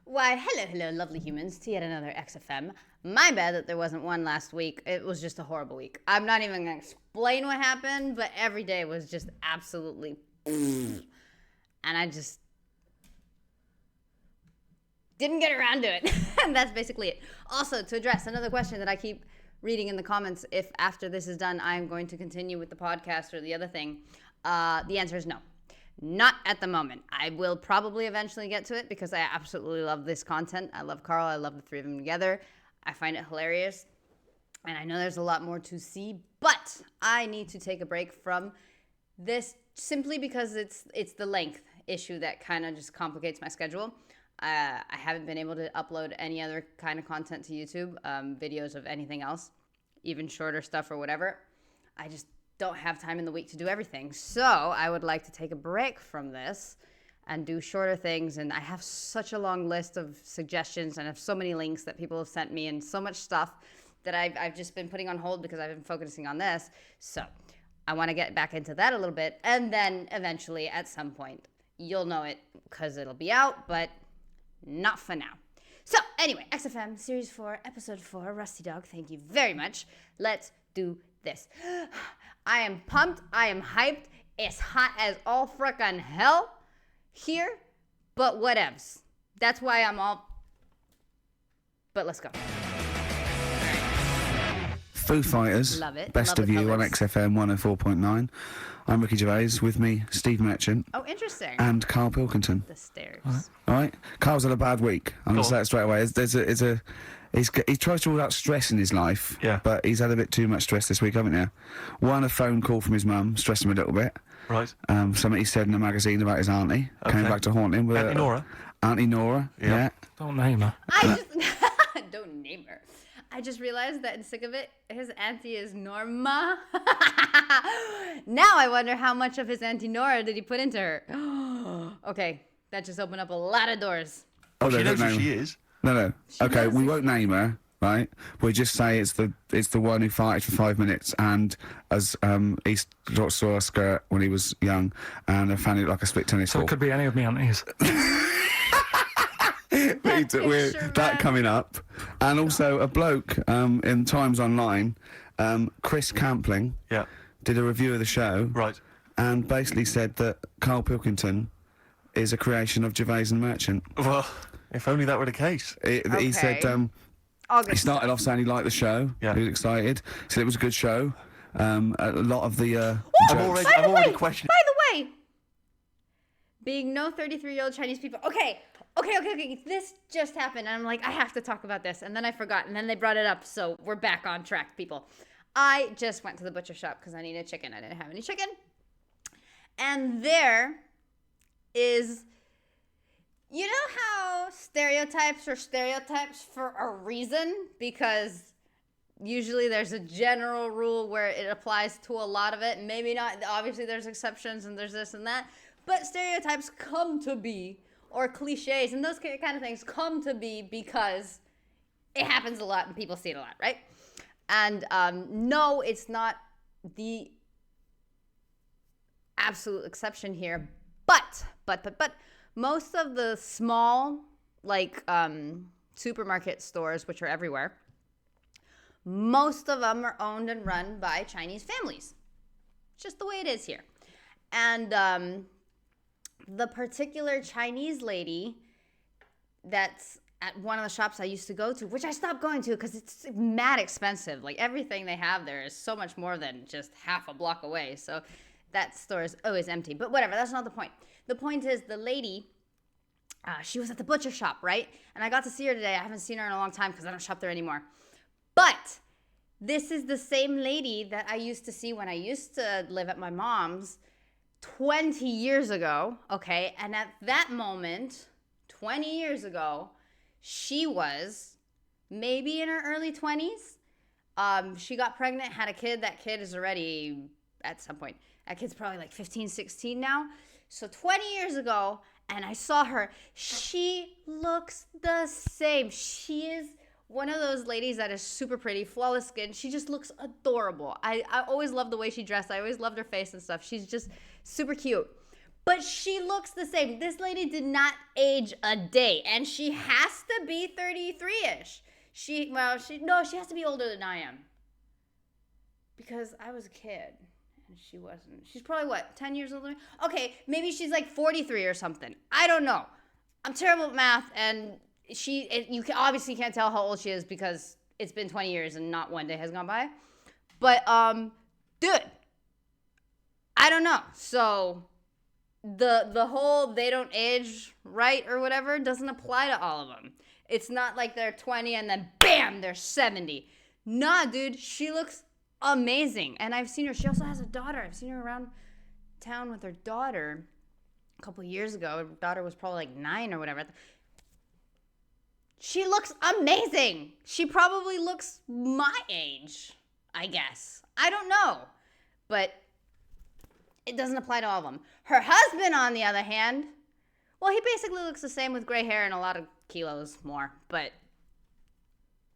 Why, hello, lovely humans, to yet another XFM. My bad that there wasn't one last week. It was just a horrible week. I'm not even going to explain what happened, but every day was just absolutely... And I just didn't get around to it. And that's basically it. Also, to address another question that I keep reading in the comments, if after this is done, I'm going to continue with the podcast or the other thing, the answer is no. Not at the moment. I will probably eventually get to it because I absolutely love this content. I love Carl. I love the three of them together. I find it hilarious. And I know there's a lot more to see, but I need to take a break from this simply because it's the length issue that kind of just complicates my schedule. I haven't been able to upload any other kind of content to YouTube, videos of anything else, even shorter stuff or whatever. I just don't have time in the week to do everything. So I would like to take a break from this and do shorter things. And I have such a long list of suggestions and I have so many links that people have sent me and so much stuff that I've just been putting on hold because I've been focusing on this. So I want to get back into that a little bit. And then eventually at some point you'll know it because it'll be out, but not for now. So anyway, XFM Series 4, Episode 4, Rusty Dog, thank you very much. Let's do this. I am pumped. I am hyped. It's hot as all frickin' hell here, but whatevs. That's why I'm all... But let's go. Foo Fighters, Love it. Best Love of the You on colours. XFM 104.9. I'm Ricky Gervais, with me, Steve Merchant. Oh, interesting. And Carl Pilkington. The stairs. All right? Carl's had a bad week. I'm going to say it straight away. He tries to rule out stress in his life, but he's had a bit too much stress this week, haven't you? One, a phone call from his mum, stressed him a little bit. Right. Something he said in a magazine about his auntie, came back to haunt him. With Auntie Nora? Auntie Nora, yeah. Don't name her. Don't name her. I just realized that in Sick of It, his auntie is Norma. Now I wonder how much of his auntie Nora did he put into her. Okay, that just opened up a lot of doors. Oh, She no, knows don't who name she her. is. No. Okay, knows we it. won't name her, right? We'll just say it's the one who farted for 5 minutes and as he saw a skirt when he was young and I found it like a split tennis So ball. it could be any of me aunties. That coming up, and also a bloke in Times Online, Chris Campling, did a review of the show, Right. and basically said that Carl Pilkington is a creation of Gervais and Merchant. Well, if only that were the case. He said he started off saying he liked the show. Yeah. He was excited. Said it was a good show. A lot of the jokes. I'm already questioning. By the way, being no 33-year-old Chinese people. Okay. This just happened, and I'm like, I have to talk about this, and then I forgot, and then they brought it up, so we're back on track, people. I just went to the butcher shop because I needed chicken. I didn't have any chicken, and there is, you know how stereotypes are stereotypes for a reason? Because usually there's a general rule where it applies to a lot of it. Maybe not. Obviously, there's exceptions, and there's this and that. But stereotypes come to be, or cliches, and those kind of things come to be because it happens a lot and people see it a lot, right? And no, it's not the absolute exception here, but most of the small, like, supermarket stores, which are everywhere, most of them are owned and run by Chinese families. It's just the way it is here. And the particular Chinese lady that's at one of the shops I used to go to, which I stopped going to because it's mad expensive. Like, everything they have there is so much more than just half a block away. So that store is always empty. But whatever, that's not the point. The point is the lady, she was at the butcher shop, right? And I got to see her today. I haven't seen her in a long time because I don't shop there anymore. But this is the same lady that I used to see when I used to live at my mom's 20 years ago, okay? And at that moment, 20 years ago, she was maybe in her early 20s. She got pregnant, had a kid. That kid is already, at some point, that kid's probably like 15, 16 now. So 20 years ago, and I saw her. She looks the same. She is one of those ladies that is super pretty, flawless skin. She just looks adorable. I always loved the way she dressed. I always loved her face and stuff. She's just super cute. But she looks the same. This lady did not age a day, and she has to be 33-ish. She has to be older than I am. Because I was a kid, and she wasn't. She's probably, 10 years older? Okay, maybe she's like 43 or something. I don't know. I'm terrible at math, and you obviously can't tell how old she is because it's been 20 years and not one day has gone by. But, dude, I don't know. So the whole they don't age right or whatever doesn't apply to all of them. It's not like they're 20 and then bam, they're 70. Nah, dude, she looks amazing. And I've seen her. She also has a daughter. I've seen her around town with her daughter a couple of years ago. Her daughter was probably like 9 or whatever. She looks amazing. She probably looks my age, I guess. I don't know. But it doesn't apply to all of them. Her husband, on the other hand, well, he basically looks the same with gray hair and a lot of kilos more. But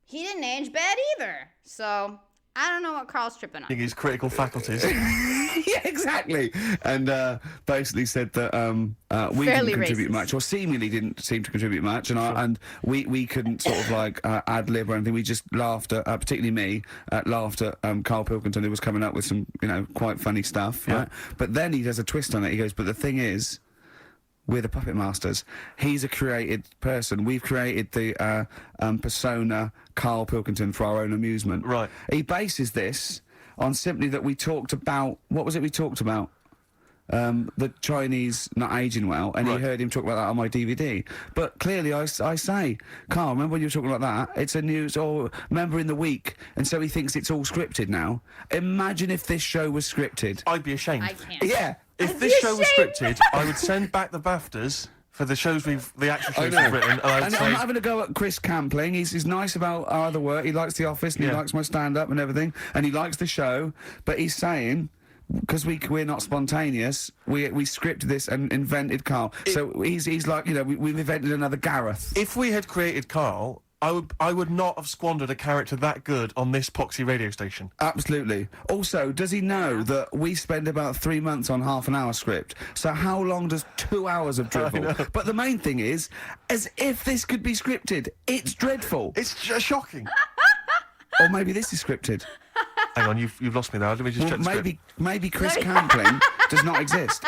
he didn't age bad either. So I don't know what Carl's tripping on. I think his critical faculties. Yeah, exactly. And basically said that we Fairly didn't contribute racist. much, or seemingly didn't seem to contribute much, and we couldn't sort of like ad lib or anything. We just laughed at, particularly me, laughed at Carl Pilkington, who was coming up with some, quite funny stuff. Right? But then he does a twist on it. He goes, but the thing is, we're the puppet masters. He's a created person. We've created the persona Carl Pilkington for our own amusement. Right. He bases this on simply that we talked about... What was it we talked about? The Chinese not aging well, and Right. he heard him talk about that on my DVD. But clearly I say, Carl, remember when you were talking about that? It's a news, or remember in the week, and so he thinks it's all scripted now. Imagine if this show was scripted. I'd be ashamed. I can't. Yeah. If I'd this be show was ashamed. scripted, I would send back the BAFTAs for the shows the actual shows we've written, and I would And say, I'm not having to go at Chris Campling. He's nice about our other work. He likes The Office, and he likes my stand-up and everything, and he likes the show. But he's saying, because we're not spontaneous, we scripted this and invented Carl. So he's like, we've invented another Gareth. if we had created Carl, I would not have squandered a character that good on this poxy radio station. Absolutely. Also, does he know that we spend about 3 months on half an hour script? So how long does 2 hours of drivel? But the main thing is, as if this could be scripted, it's dreadful. It's just shocking. Or maybe this is scripted. Hang on, you've lost me there. Let me just check the script. Maybe Chris Campling does not exist.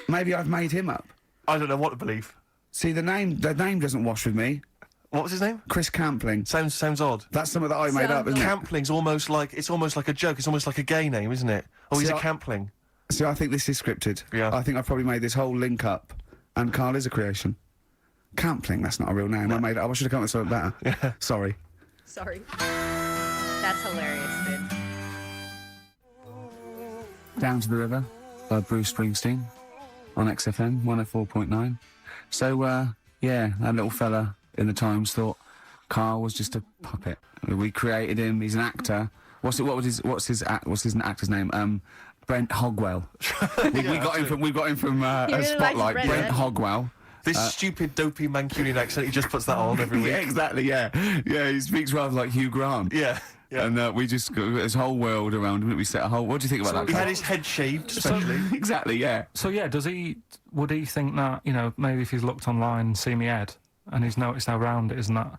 Maybe I've made him up. I don't know what to believe. See, the name doesn't wash with me. What was his name? Chris Campling. Sounds odd. That's something that I made up, isn't it? Campling's almost like a joke. It's almost like a gay name, isn't it? Oh, he's See, a Campling. See, I think this is scripted. Yeah. I think I've probably made this whole link up, and Carl is a creation. Campling, that's not a real name. No. I made it up. I should have come up with something better. Yeah. Sorry. Sorry. That's hilarious, dude. Down to the River by Bruce Springsteen on XFM 104.9. So, that little fella in the Times thought Carl was just a puppet. We created him. He's an actor. What's his actor's name? Brent Hogwell. we got him from He really Spotlight. likes Brent Brent. Hogwell. This stupid, dopey Mancunian accent, he just puts that on every week. Yeah, exactly. Yeah, he speaks rather like Hugh Grant. Yeah. And we just got this whole world around him. We set a whole. What do you think about He that? had his head shaved, especially. Exactly. Yeah. So yeah, would he think that, maybe if he's looked online and seen me head and he's noticed how round it is and that,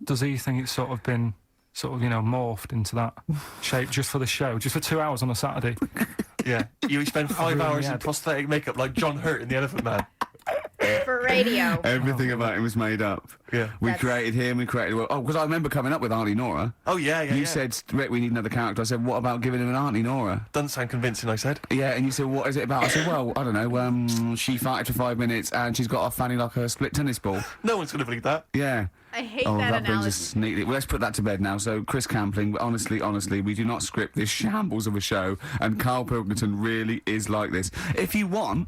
does he think it's sort of been morphed into that shape just for the show, just for 2 hours on a Saturday? Yeah. You spend 5 really hours in had- prosthetic makeup like John Hurt in The Elephant Man. For radio. Everything about him was made up. Yeah. We That's- created him. We created. Oh, because I remember coming up with Aunty Nora. Oh, yeah. You said, Rick, we need another character. I said, what about giving him an Aunty Nora? Doesn't sound convincing, I said. Yeah, and you said, what is it about? I said, well, I don't know. She farted for 5 minutes and she's got a fanny like a split tennis ball. No one's going to believe that. Yeah. I hate Oh, that that brings analogy. us neatly. Well, let's put that to bed now. So, Chris Campling, honestly, we do not script this shambles of a show, and Carl Pilkington really is like this. If you want,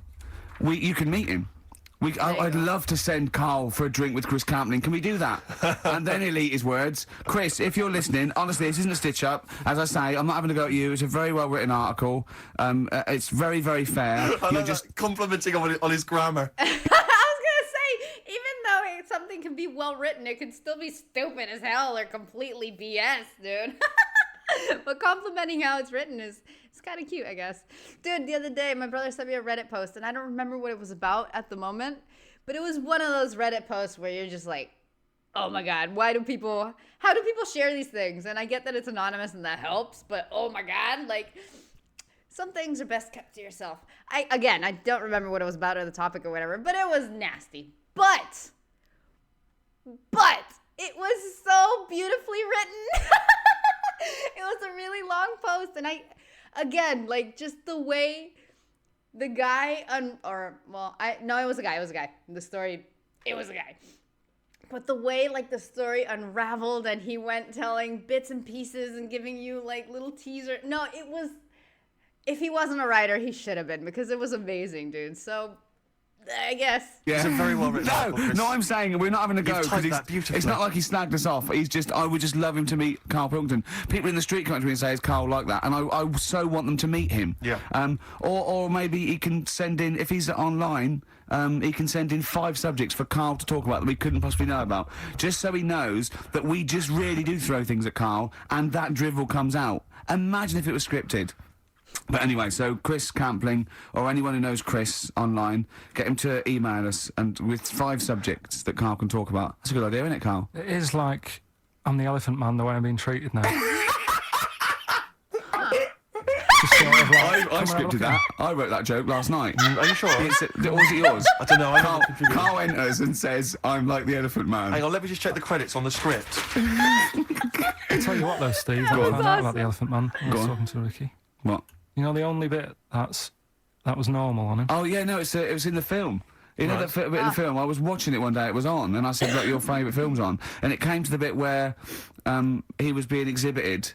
you can meet him. I'd love to send Carl for a drink with Chris Campling. Can we do that? And then he'll eat his words. Chris, if you're listening, honestly, this isn't a stitch-up. As I say, I'm not having to go at you. It's a very well-written article. It's very, very fair. I You're love that, complimenting on his grammar. I was gonna say, even though something can be well written, it can still be stupid as hell or completely BS, dude. But complimenting how it's written is It's kind of cute, I guess. Dude, the other day, my brother sent me a Reddit post, and I don't remember what it was about at the moment, but it was one of those Reddit posts where you're just like, oh my God, how do people share these things? And I get that it's anonymous and that helps, but oh my God, like, some things are best kept to yourself. I don't remember what it was about or the topic or whatever, but it was nasty. But it was so beautifully written. It was a really long post, and just the way the guy, it was a guy. The story, it was a guy. But the way, like, the story unraveled and he went telling bits and pieces and giving you, like, little teaser. No, it was, if he wasn't a writer, he should have been, because it was amazing, dude. So, I guess. Yeah. It's a very well written article, Chris. No, I'm saying we're not having a go, because it's not like he snagged us off. I would just love him to meet Carl Pilkington. People in the street come up to me and say, is Carl like that? And I so want them to meet him. Yeah. Or maybe he can send in, if he's online, he can send in 5 subjects for Carl to talk about that we couldn't possibly know about. Just so he knows that we just really do throw things at Carl, and that drivel comes out. Imagine if it was scripted. But anyway, so Chris Campling, or anyone who knows Chris online, get him to email us and with 5 subjects that Carl can talk about. That's a good idea, isn't it, Carl? It is like I'm the Elephant Man, the way I'm being treated now. Just sort of like, I scripted that. I wrote that joke last night. Are you sure? Or was it yours? I don't know. Carl enters and says, I'm like the Elephant Man. Hang on, let me just check the credits on the script. I'll tell you what though, Steve, I found out about the Elephant Man. I was talking to Ricky. What? You know the only bit that was normal on him? Oh, yeah, no, it was in the film. You know that bit in the film? I was watching it one day, it was on, and I said, look, your favourite film's on. And it came to the bit where he was being exhibited,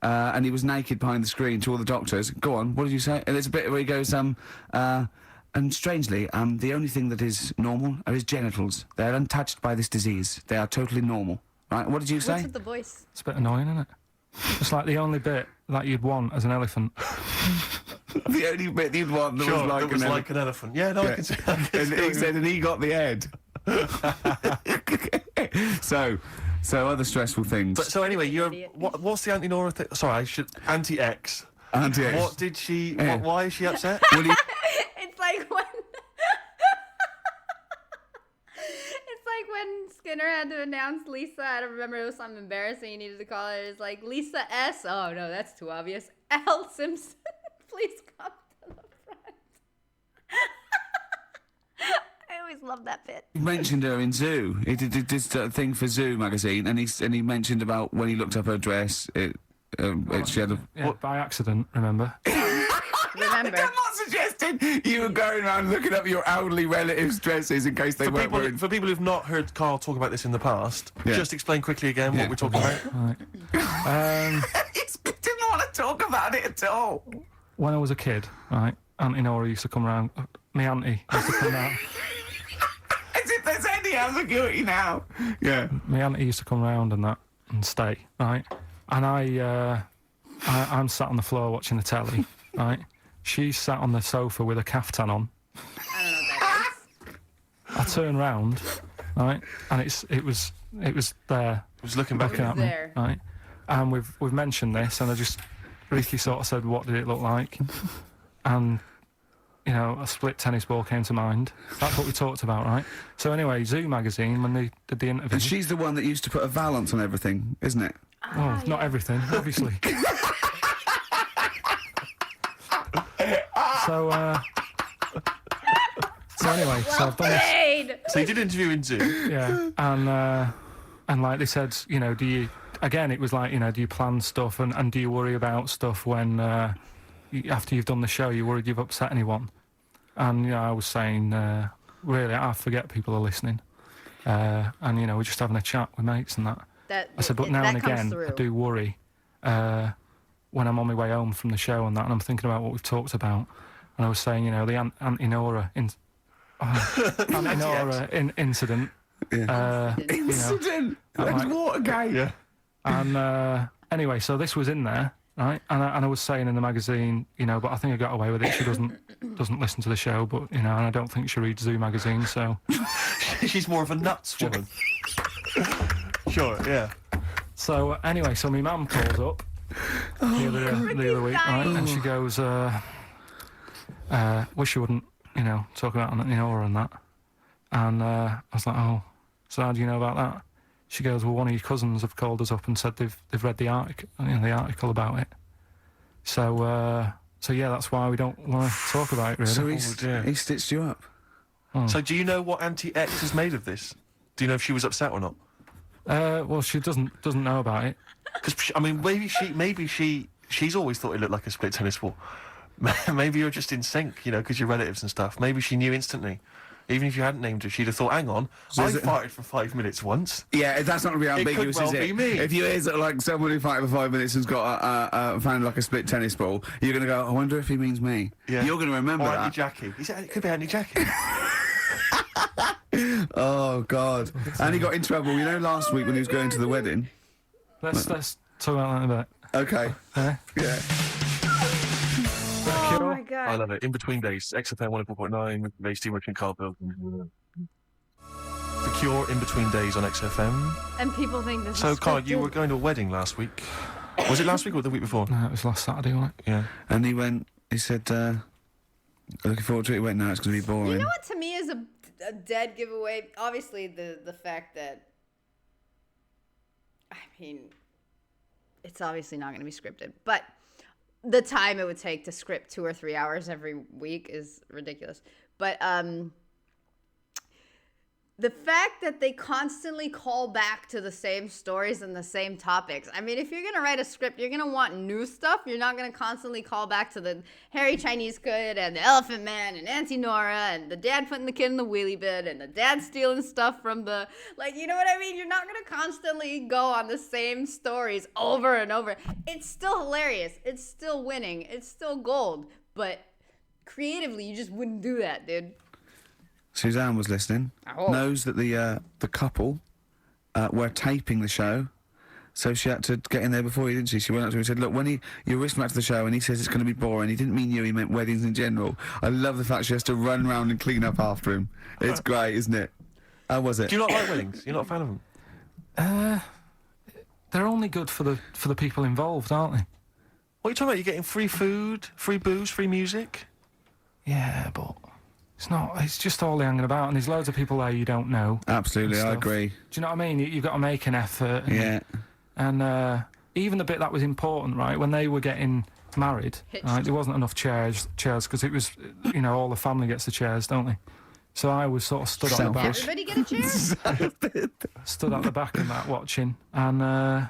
and he was naked behind the screen to all the doctors. Go on, what did you say? And there's a bit where he goes, and strangely, the only thing that is normal are his genitals. They're untouched by this disease. They are totally normal. Right, what did you say? What's with the voice? It's a bit annoying, isn't it? It's like the only bit that you'd want as an elephant. The only bit you'd want that was like an elephant. Yeah, no, I can see that. He said, and he got the head. So other stressful things. But so anyway, what's the Aunty Nora thing? Sorry, Aunty X. Aunty X. What did she? Yeah. Why is she upset? It's like when. When Skinner had to announce Lisa, I don't remember, it was something embarrassing he needed to call her. It's like, Lisa S. Oh, no, that's too obvious. L. Simpson, please come to the front. I always love that bit. He mentioned her in Zoo. He did this thing for Zoo magazine, and he mentioned about when he looked up her dress, she had a... Yeah, by accident, remember? Remember. I'm not suggesting you were going around looking up your elderly relatives' dresses in case they weren't wearing... For people who've not heard Carl talk about this in the past, just explain quickly again what we're talking about. Right. He didn't want to talk about it at all. When I was a kid, right, Aunty Nora used to come around. My auntie used to come around. As if there's any ambiguity now. Yeah. My auntie used to come around and stay, right? And I'm sat on the floor watching the telly, right? She's sat on the sofa with a caftan on. I don't know what that is. I turn round, right, and it was there. It was looking back at me, right? And we've mentioned this, and Ricky sort of said, "What did it look like?" And a split tennis ball came to mind. That's what we talked about, right? So anyway, Zoo magazine, when they did the interview, and she's the one that used to put a valance on everything, isn't it? Well, not everything, obviously. So anyway, so I've done this. So you did an interview in Zoo. Yeah, and like they said, do you? Again, it was like, do you plan stuff and do you worry about stuff when after you've done the show, you worried you've upset anyone? And I was saying, really, I forget people are listening, and we're just having a chat with mates and that. I said, but now and again, I do worry when I'm on my way home from the show and that, and I'm thinking about what we've talked about. And I was saying, the Aunty Nora incident. Yeah. Incident? That was Watergate. Yeah. And anyway, so this was in there, right? And I was saying in the magazine, but I think I got away with it. She doesn't listen to the show, but, and I don't think she reads Zoo magazine, so... She's more of a nuts woman. Sure, yeah. So, anyway, so my mum calls up, the other week, right? And she goes, wish you wouldn't, talk about Nora and that. And I was like, oh, so how do you know about that? She goes, well, one of your cousins have called us up and said they've read the article about it. So yeah, that's why we don't want to talk about it, really. So he stitched you up. Oh. So do you know what Aunty X has made of this? Do you know if she was upset or not? Well, she doesn't know about it. Because maybe she's always thought it looked like a split tennis ball. Maybe you're just in sync, because you're relatives and stuff. Maybe she knew instantly. Even if you hadn't named her, she'd have thought, hang on, I farted for 5 minutes once. Yeah, that's not going to be ambiguous, it could well is it? Be me. If you hear someone who farted for 5 minutes and's got found like a split tennis ball, you're going to go, I wonder if he means me. Yeah. You're going to remember that. Or Aunty Jackie. It could be Aunty Jackie. Oh, God. And he got in trouble, last week when he was going to the wedding. Let's talk about that in a bit. Okay. Yeah. Oh, my God. I love it. In between days, XFM 104.9 with Ray Steve and Carl Bill. The Cure, In Between Days on XFM. And people think this is So, Carl, scripted. you were going to a wedding last week. Was it last week or the week before? No, it was last Saturday, wasn't it? Yeah. And he said, looking forward to it. He went, no, it's going to be boring. You know what to me is a dead giveaway? Obviously, the fact that, it's obviously not going to be scripted, but the time it would take to script 2 or 3 hours every week is ridiculous. But the fact that they constantly call back to the same stories and the same topics. If you're going to write a script, you're going to want new stuff. You're not going to constantly call back to the hairy Chinese kid and the elephant man and Auntie Nora and the dad putting the kid in the wheelie bin and the dad stealing stuff from the... you know what I mean? You're not going to constantly go on the same stories over and over. It's still hilarious. It's still winning. It's still gold. But creatively, you just wouldn't do that, dude. Suzanne was listening, knows that the couple were taping the show, so she had to get in there before you, didn't she? She went up to him and said, look, when you're whisked back to the show and he says it's going to be boring, he didn't mean you, he meant weddings in general. I love the fact she has to run around and clean up after him. It's great, isn't it? How was it? Do you not like weddings? You're not a fan of them? They're only good for the people involved, aren't they? What are you talking about? You're getting free food, free booze, free music? Yeah, but... It's just all hanging about, and there's loads of people there you don't know. Absolutely, I agree. Do you know what I mean? You've got to make an effort. And even the bit that was important, right, when they were getting married, right, there wasn't enough chairs, because it was, all the family gets the chairs, don't they? So I was sort of stood at the back. Everybody get a chair? Stood at the back and that, watching, and I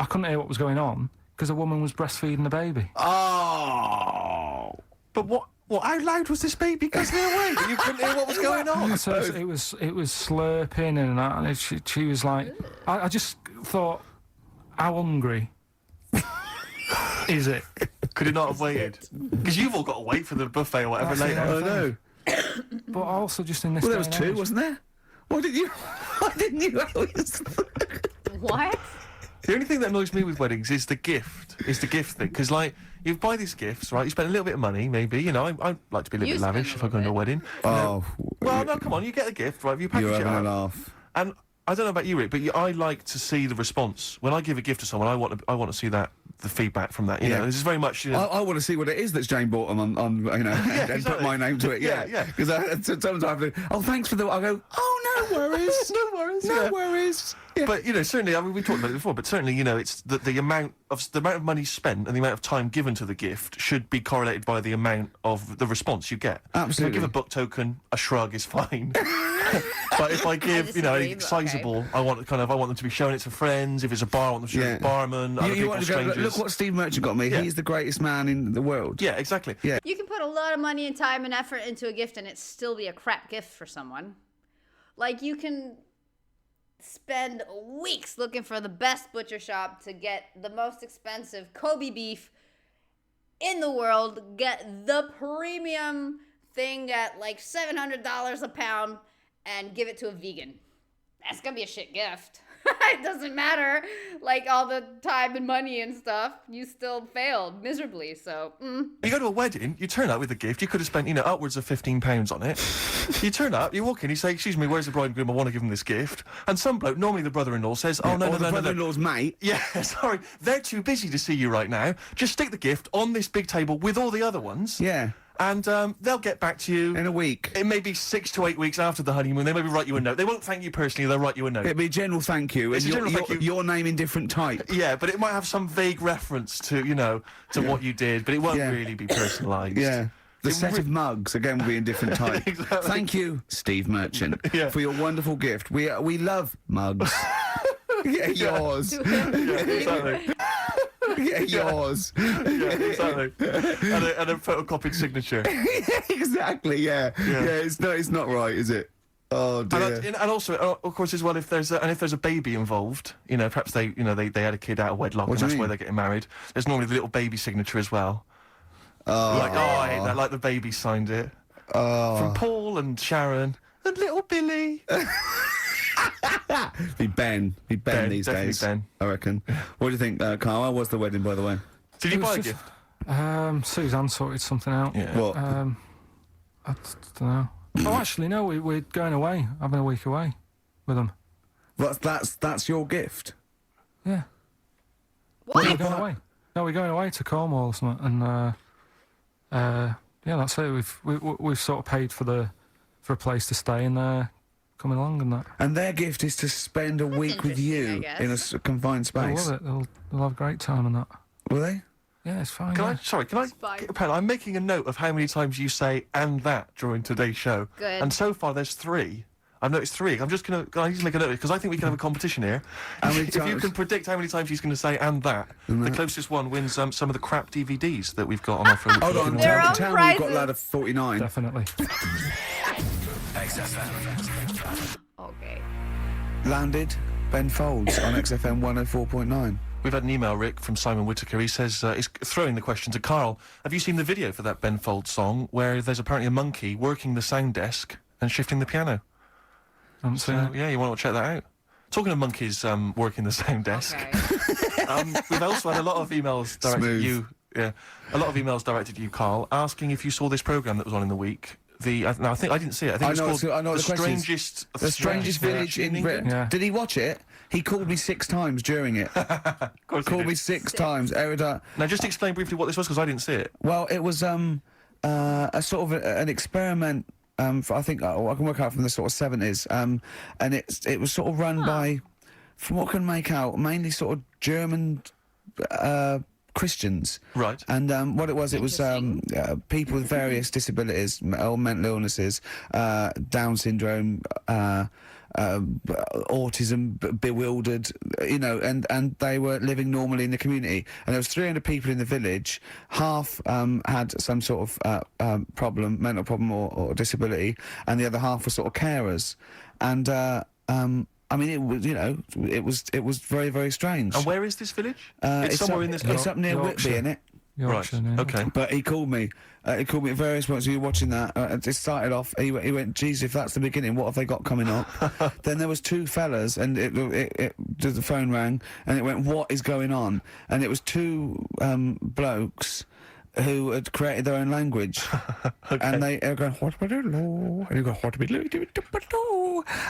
couldn't hear what was going on, because a woman was breastfeeding the baby. Oh! But what? How loud was this baby guzzling away that you couldn't hear what was going on? So it was slurping and that, and she was like... I just thought, how hungry is it? Could it not have waited? Because you've all got to wait for the buffet or whatever later. I know. But also just in this Well, there was 2, wasn't there? Why didn't you always... What? The only thing that annoys me with weddings is the gift. Thing. Because, you buy these gifts, right? You spend a little bit of money, maybe. I like to be a little bit lavish if I go to a wedding. Oh. Well, no, come on. You get the gift, right? You package it up. You're having a laugh. And I don't know about you, Rick, but I like to see the response. When I give a gift to someone, I want to see the feedback from that. You know, this is very much... I want to see what it is that's Jane bought on and put my name to it, yeah. Because sometimes I have to... Oh, thanks for the... I go, oh, no worries. No worries. Yeah. But, certainly, we talked about it before, but certainly, it's the amount of money spent and the amount of time given to the gift should be correlated by the amount of the response you get. Absolutely. If I give a book token, a shrug is fine. But if I give, anything sizable, okay. I want them to be showing it to friends. If it's a bar, I want them to show it to the barman, other people, strangers. Look what Steve Merchant got me. Yeah. He's the greatest man in the world. Yeah, exactly. Yeah. You can put a lot of money and time and effort into a gift and it still be a crap gift for someone. You can spend weeks looking for the best butcher shop to get the most expensive Kobe beef in the world, get the premium thing at $700 a pound, and give it to a vegan. that's gonna be a shit gift. It doesn't matter, like all the time and money and stuff. You still failed miserably. So you go to a wedding, you turn up with a gift. You could have spent, upwards of £15 on it. You turn up, you walk in, you say, "Excuse me, where's the bride and groom? I want to give them this gift." And some bloke, normally the brother-in-law, says, "Oh no, the brother-in-law's mate. Yeah, sorry, they're too busy to see you right now. Just stick the gift on this big table with all the other ones." Yeah. And they'll get back to you in a week. It may be 6 to 8 weeks after the honeymoon. They maybe write you a note. They won't thank you personally. They'll write you a note. It'll be a general thank you. It's a general thank you. Your name in different type. Yeah, but it might have some vague reference to what you did, but it won't really be personalised. Yeah. The set of mugs again will be in different type. Exactly. Thank you, Steve Merchant, for your wonderful gift. We love mugs. Yeah, yours. Yeah, exactly. Yeah, yours. Yeah, exactly. And a photocopied signature. Exactly. Yeah. It's not right, is it? Oh dear. And also, of course, as well, if there's a baby involved, perhaps they had a kid out of wedlock, and that's why they're getting married. There's normally the little baby signature as well. Oh. I hate that. Like the baby signed it. Oh. From Paul and Sharon and little Billy. Be Ben these days. Ben. I reckon. What do you think, Carl? How was the wedding, by the way? Did you buy a gift? Suzanne sorted something out. Yeah. What? I don't know. Oh, actually, no. We're going away, having a week away with them. That's your gift. Yeah. what? We're going away. No, we're going away to Cornwall or something, and yeah, that's it. We've sort of paid for a place to stay and coming along and that. And their gift is to spend a week with you in a confined space. They'll love it. They'll have a great time and that. Will they? Yeah, it's fine. Can I get a pen? I'm making a note of how many times you say "and that" during today's show. Good. And so far, there's 3. I've noticed 3. I need to make a note because I think we can have a competition here. If you can predict how many times she's going to say "and that," the closest one wins some of the crap DVDs that we've got on offer. Hold on, They're on tell me prizes. we've got ladder 49. Definitely. XFM. Okay. Landed Ben Folds on XFM 104.9. We've had an email, Rick, from Simon Whittaker. He says, he's throwing the question to Carl. Have you seen the video for that Ben Folds song where there's apparently a monkey working the sound desk and shifting the piano? Yeah, you want to check that out? Talking of monkeys working the sound desk, Okay. we've also had a lot of emails directed at you. Yeah, a lot of emails directed at you, Carl, asking if you saw this programme that was on in the week. I think I didn't see it. I think it's called The Strangest Village in Britain. Yeah. Did he watch it? He called me 6 times during it. Of course he Called did. me 6 times. Now just explain briefly what this was, because I didn't see it. Well, it was a sort of an experiment. I think I can work out from the sort of 70s. And it was sort of run by, from what I can make out, mainly sort of German Christians. Right. And what it was people with various disabilities, or mental illnesses, Down syndrome, autism, bewildered, and they were living normally in the community. And there was 300 people in the village. Half had some sort of problem, mental problem or disability, and the other half were sort of carers. And I mean, it was very, very strange. And where is this village? It's somewhere in this. It's up near Whitby, innit? Yorkshire, Right. yeah. Okay. But he called me. He called me at various points. We were watching that. It started off. He went, "Geez, if that's the beginning, what have they got coming up?" Then there was 2 fellas, and the phone rang, and it went, "What is going on?" And it was 2 blokes who had created their own language. Okay. And they were going, and you go,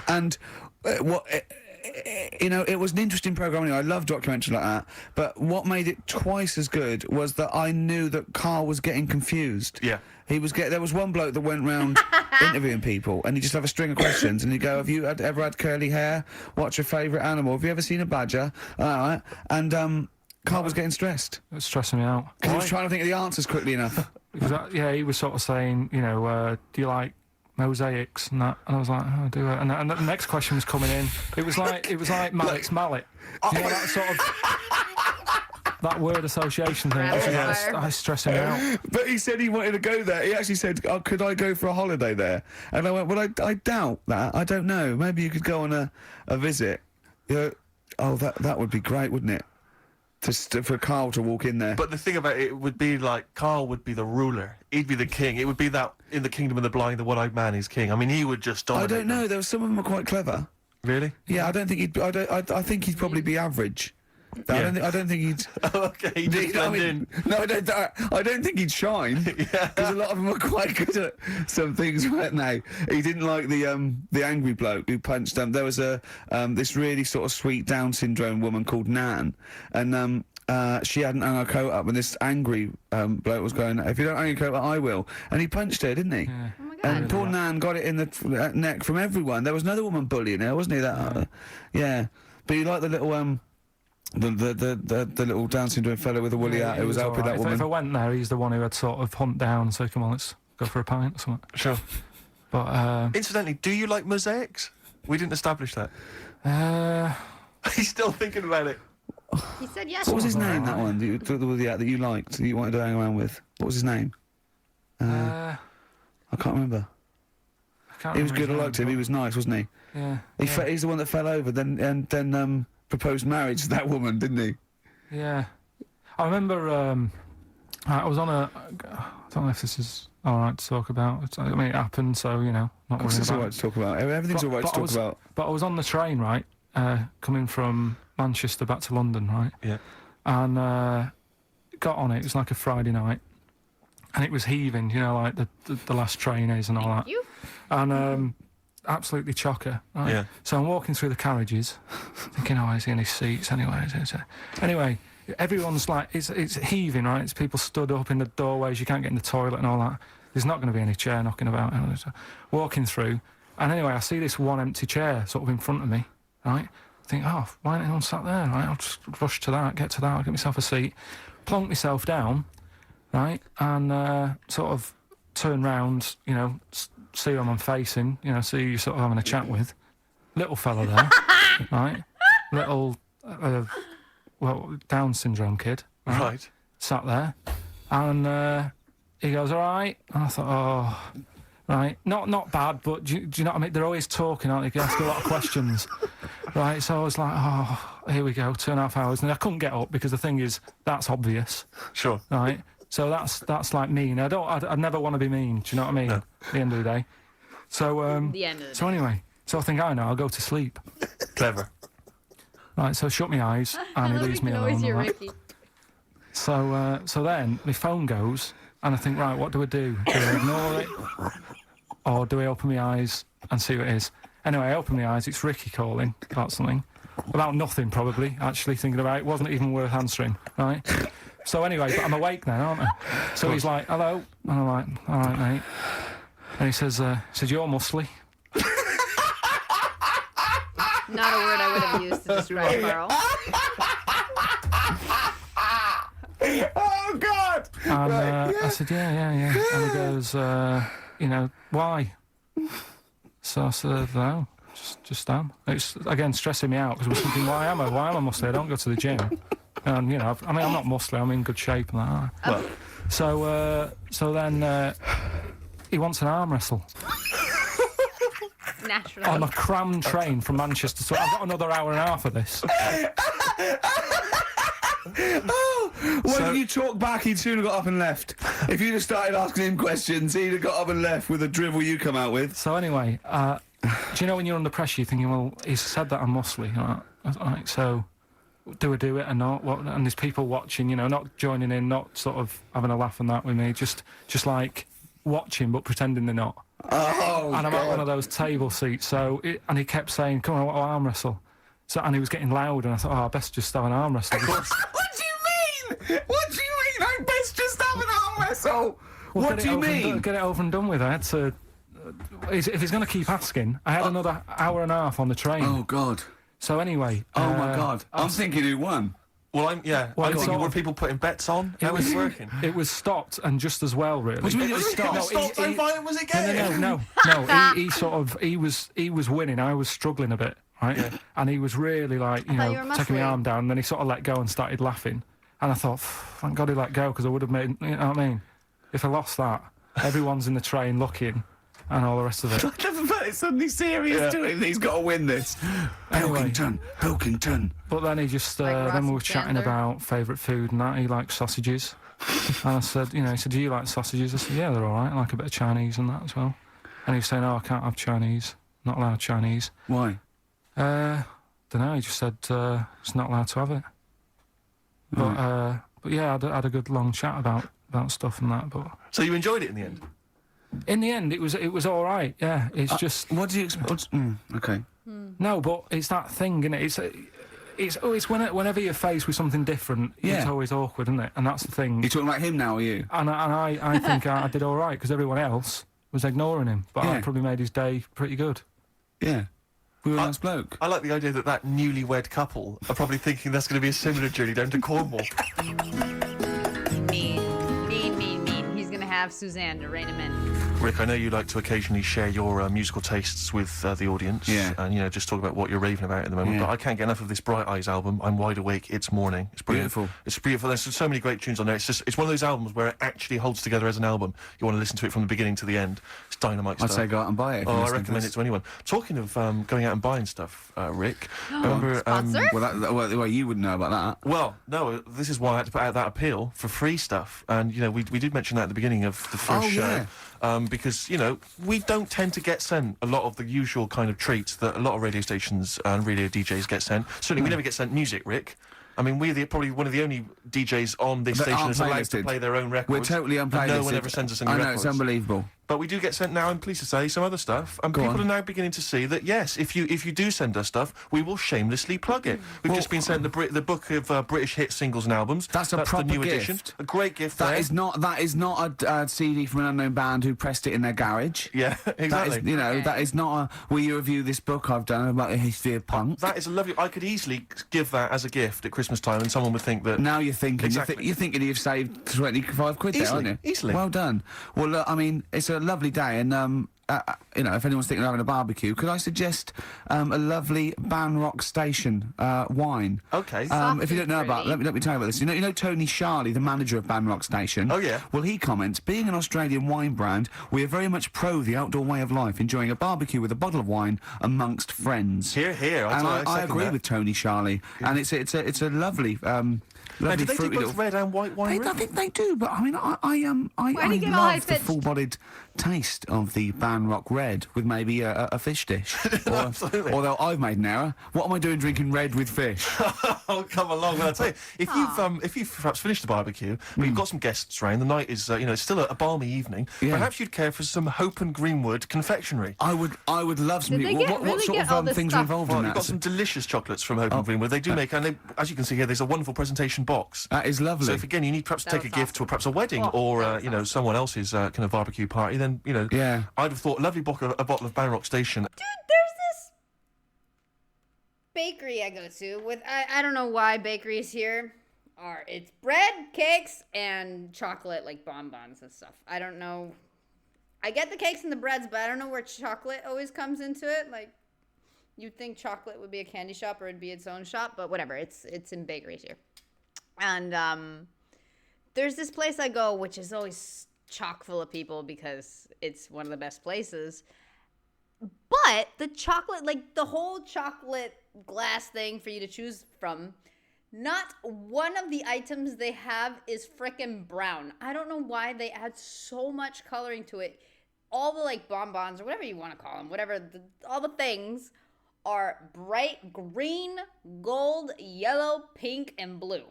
and it was an interesting programme. Anyway. I love documentaries like that. But what made it twice as good was that I knew that Carl was getting confused. Yeah. There was one bloke that went round interviewing people, and he'd just have a string of questions, and he'd go, "Have you ever had curly hair? What's your favourite animal? Have you ever seen a badger?" All right. And Carl was getting stressed. It's stressing me out. Because he was trying to think of the answers quickly enough. He was sort of saying, do you like mosaics and that? And I was like, oh, I do it. And the next question was coming in. It was like Mallet's mallet. That sort of that word association thing. It's stressing me out. But he said he wanted to go there. He actually said, could I go for a holiday there? And I went, well, I doubt that. I don't know. Maybe you could go on a visit. That would be great, wouldn't it? For Carl to walk in there. But the thing about it would be like Carl would be the ruler. He'd be the king. It would be that in the kingdom of the blind, the one-eyed man is king. I mean, he would just dominate. I don't know. There was some of them were quite clever. Really? Yeah, I don't think he'd. I think he'd probably be average. I don't think he'd. Okay, he'd just blend in. No, I don't think he'd shine. Because a lot of them were quite good at some things, weren't they? He didn't like the angry bloke who punched him. There was this really sort of sweet Down syndrome woman called Nan, and she hadn't hung her coat up, and this angry bloke was going, "If you don't hang your coat up, I will." And he punched her, didn't he? Yeah. Oh my God. And poor Nan got it in the neck from everyone. There was another woman bullying her, wasn't he? Yeah. But he liked the little the little Down syndrome fellow with the woolly hat who was helping that woman. If I went there, he's the one who had sort of hunt down. So come on, let's go for a pint or something. Sure. But incidentally, do you like mosaics? We didn't establish that. He's still thinking about it. He said yes. What was his name? That one that you liked, that you wanted to hang around with. What was his name? I can't remember. He was good. I liked him. He was nice, wasn't he? Yeah. He's the one that fell over, then proposed marriage to that woman, didn't he? Yeah. I remember. I was on a. I don't know if this is all right to talk about. I mean, it happened, so not worrying about it. It's all right to talk about. Everything's all right to talk about. But I was on the train, right, coming from Manchester back to London, right? Yeah. And got on it. It was like a Friday night, and it was heaving, like the last train is and all that. You? And absolutely chocker. Right? Yeah. So I'm walking through the carriages, thinking, is there any seats anyway? Anyway, everyone's like, it's heaving, right? It's people stood up in the doorways. You can't get in the toilet and all that. There's not going to be any chair knocking about. Walking through, and anyway, I see this one empty chair sort of in front of me, right? I think, why ain't anyone sat there, right? I'll just rush to that, get myself a seat, plonk myself down, right? And sort of turn round, see who I'm facing, see who you're sort of having a chat with. Little fella there, right? Little, Down syndrome kid, Right. Sat there, and he goes, all right? And I thought, right, not bad, but do you know what I mean? They're always talking, aren't they? They ask a lot of questions, right? So I was like, here we go, 2.5 hours, and I couldn't get up because the thing is, that's obvious. Sure. Right? So that's like mean. I'd never want to be mean. Do you know what I mean? No. At the end of the day. So The end of the so anyway, I think I'll go to sleep. Clever. Right. So I shut my eyes and he leaves me alone. Noisier, Right? Ricky. So then my phone goes and I think, right, what do I do? Do I ignore it or do I open my eyes and see what it is? Anyway, I open my eyes. It's Ricky calling about something. About nothing, probably. Actually thinking about it. It wasn't even worth answering. Right. So anyway, but I'm awake then, aren't I? So he's like, hello. And I'm like, all right, mate. And he says, you're muscly. Not a word I would have used to describe Carl. Oh, God! And Right, I said, yeah. And he goes, why? So I said, no, just am. It's, again, stressing me out because I was thinking, why am I muscly? I don't go to the gym. And, I'm not muscly, I'm in good shape and that. Well, So then he wants an arm wrestle. Naturally. On a crammed train from Manchester. So I've got another hour and a half of this. When you talk back, he'd soon have got up and left. If you'd have started asking him questions, he'd have got up and left with the drivel you come out with. So anyway, do you know when you're under pressure, you're thinking, well, he's said that I'm muscly. Right, so do I do it or not? And there's people watching, not joining in, not sort of having a laugh and that with me, just like watching but pretending they're not. Oh, And I'm God. at one of those table seats, and he kept saying, come on, I'll arm wrestle. So, and he was getting loud, and I thought, I best just have an arm wrestle. What do you mean? What do you mean? I best just have an arm wrestle. Well, What do you mean? Get it over and done with. I had to. If he's going to keep asking, I had another hour and a half on the train. Oh, God. So anyway. Oh, my God. I'm thinking who won. Well, I'm thinking, sort were of- people putting bets on? How was it working? It was stopped, and just as well, really. What do you mean it was stopped? Stopped, how violent was it getting? No. He was winning. I was struggling a bit, right? Yeah. And he was really like, thought you were taking my muscly. arm down. And then he sort of let go and started laughing. And I thought, thank God he let go because I would have made. You know what I mean? If I lost that, everyone's in the train looking, and all the rest of it. I never felt it's suddenly serious to him. He's got to win this. Anyway. Pilkington. But then he just Like Ross then we and were chatting Chandler. about favourite food and that. He likes sausages. And I said, he said, do you like sausages? I said, yeah, they're all right. I like a bit of Chinese and that as well. And he was saying, I can't have Chinese. Not allowed Chinese. Why? Don't know. He just said it's not allowed to have it. But yeah, I had a good long chat about stuff and that. But so you enjoyed it in the end? In the end, it was all right. Yeah, it's just. What do you expect? Okay. No, but it's that thing, isn't it? It's whenever you're faced with something different, it's always awkward, isn't it? And that's the thing. You're talking about him now, are you? And I think I did all right because everyone else was ignoring him, but I probably made his day pretty good. Yeah. We were a nice bloke. I like the idea that newlywed couple are probably thinking that's going to be a similar journey down to Cornwall. Mean. He's going to have Suzanne to rein him in. Rick, I know you like to occasionally share your musical tastes with the audience, and just talk about what you're raving about at the moment. But I can't get enough of this Bright Eyes album. I'm wide awake. It's morning. It's brilliant. Beautiful. It's beautiful. There's so many great tunes on there. It's one of those albums where it actually holds together as an album. You want to listen to it from the beginning to the end. It's dynamite stuff. I'd say go out and buy it. Oh, I recommend it to anyone. Talking of going out and buying stuff, Rick, remember? Sponsor? Well, you wouldn't know about that. Well, no. This is why I had to put out that appeal for free stuff, and we did mention that at the beginning of the first show. Yeah. Because, we don't tend to get sent a lot of the usual kind of treats that a lot of radio stations and radio DJs get sent. Certainly, we never get sent music, Rick. I mean, we're probably one of the only DJs on this station that's allowed to play their own records. We're totally unplaylisted. No one ever sends us any records. I know, it's unbelievable. But we do get sent now, I'm pleased to say, some other stuff. And people are now beginning to see that, yes, if you do send us stuff, we will shamelessly plug it. We've just been sent the book of British hit singles and albums. That's proper the new gift. edition. A great gift That there. is not a CD from an unknown band who pressed it in their garage. Yeah, exactly. That is, that is not will you review this book I've done about the history of punk? That is a lovely... I could easily give that as a gift at Christmas time and someone would think that... Now you're thinking. Exactly. You're thinking you've saved 25 quid there, aren't you? Easily. Well done. Well, look, I mean, it's a lovely day, and if anyone's thinking of having a barbecue, could I suggest a lovely Banrock Station wine? Okay. If you don't know about, let me tell you about this. You know Tony Charlie, the manager of Banrock Station. Oh yeah. Well, he comments, being an Australian wine brand, we are very much pro the outdoor way of life, enjoying a barbecue with a bottle of wine amongst friends. Here. I agree with Tony Charlie, and it's a lovely. Lovely do they do fruity both red and white wine? I think they do, but I mean, I love the full-bodied taste of the Banrock Red with maybe a fish dish. Absolutely. Although I've made an error. What am I doing drinking red with fish? Oh, come along. Well, I'll tell you, if you've perhaps finished the barbecue, but you've got some guests round, the night is, it's still a balmy evening, perhaps you'd care for some Hope and Greenwood confectionery. I would love some. What sort of things are involved in that? You've got some delicious chocolates from Hope and Greenwood. They do make, and as you can see here, there's a wonderful presentation box. That is lovely. So if again you need perhaps to take a gift to perhaps a wedding or someone else's kind of barbecue party, then I'd have thought a lovely bottle of Banrock Station. Dude, there's this bakery I go to with I don't know why bakeries here it's bread, cakes, and chocolate like bonbons and stuff. I don't know. I get the cakes and the breads, but I don't know where chocolate always comes into it. Like you'd think chocolate would be a candy shop or it'd be its own shop, but whatever. It's in bakeries here. And there's this place I go, which is always chock full of people because it's one of the best places. But the chocolate, like the whole chocolate glass thing for you to choose from, not one of the items they have is frickin' brown. I don't know why they add so much coloring to it. All the like bonbons or whatever you want to call them, all the things are bright green, gold, yellow, pink, and blue.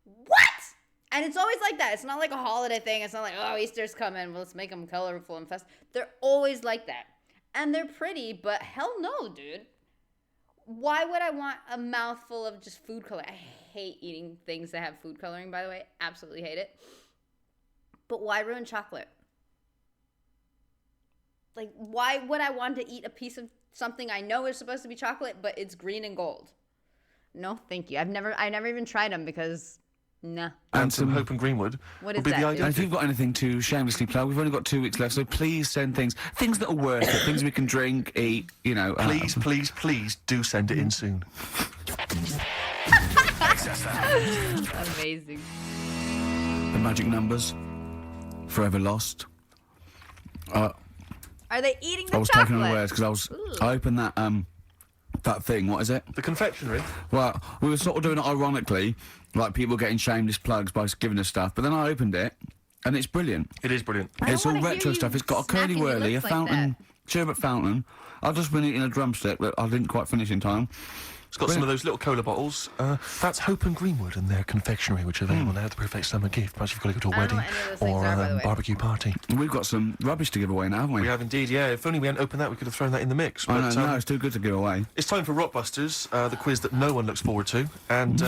What? And it's always like that. It's not like a holiday thing. It's not like, oh, Easter's coming. Well, let's make them colorful and festive. They're always like that. And they're pretty, but hell no, dude. Why would I want a mouthful of just food coloring? I hate eating things that have food coloring, by the way. Absolutely hate it. But why ruin chocolate? Like, why would I want to eat a piece of something I know is supposed to be chocolate, but it's green and gold? No, thank you. I never even tried them because... Nah. And some Hope and Greenwood what would be that, the idea. And if you've got anything to shamelessly plug, we've only got 2 weeks left, so please send things that are worth it, things we can drink, eat, Please do send it in soon. Amazing. The magic numbers, forever lost. Are they eating the I was chocolate? taken unawares because I opened that thing, what is it? The confectionery? Well, we were sort of doing it ironically, like people getting shameless plugs by giving us stuff, but then I opened it, and it's brilliant. It is brilliant. It's all retro stuff. It's got a curly whirly, a fountain Sherbet Fountain. I've just been eating a drumstick that I didn't quite finish in time. It's got some of those little cola bottles. That's Hope and Greenwood and their confectionery, which are available now. The perfect summer gift. Perhaps you've got to go to a wedding or a barbecue party. We've got some rubbish to give away now, haven't we? We have indeed, yeah. If only we hadn't opened that, we could have thrown that in the mix. I But, know, no, it's too good to give away. It's time for Rockbusters, the quiz that no one looks forward to. And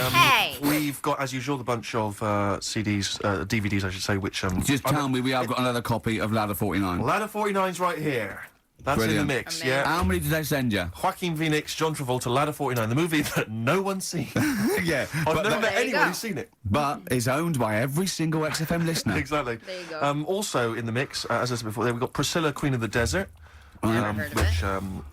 we've got, as usual, the bunch of CDs, DVDs, I should say, which... Just tell me we have got another copy of Ladder 49. Ladder 49's right here. That's Brilliant. in the mix, Amazing. yeah. How many did they send you? Joaquin Phoenix, John Travolta, Ladder 49, the movie that no one's seen. Yeah. I've never met There you anyone go. who's seen it. But it's owned by every single XFM listener. Exactly. There you go. Also in the mix, as I said before, we've got Priscilla, Queen of the Desert. Never heard of which, it.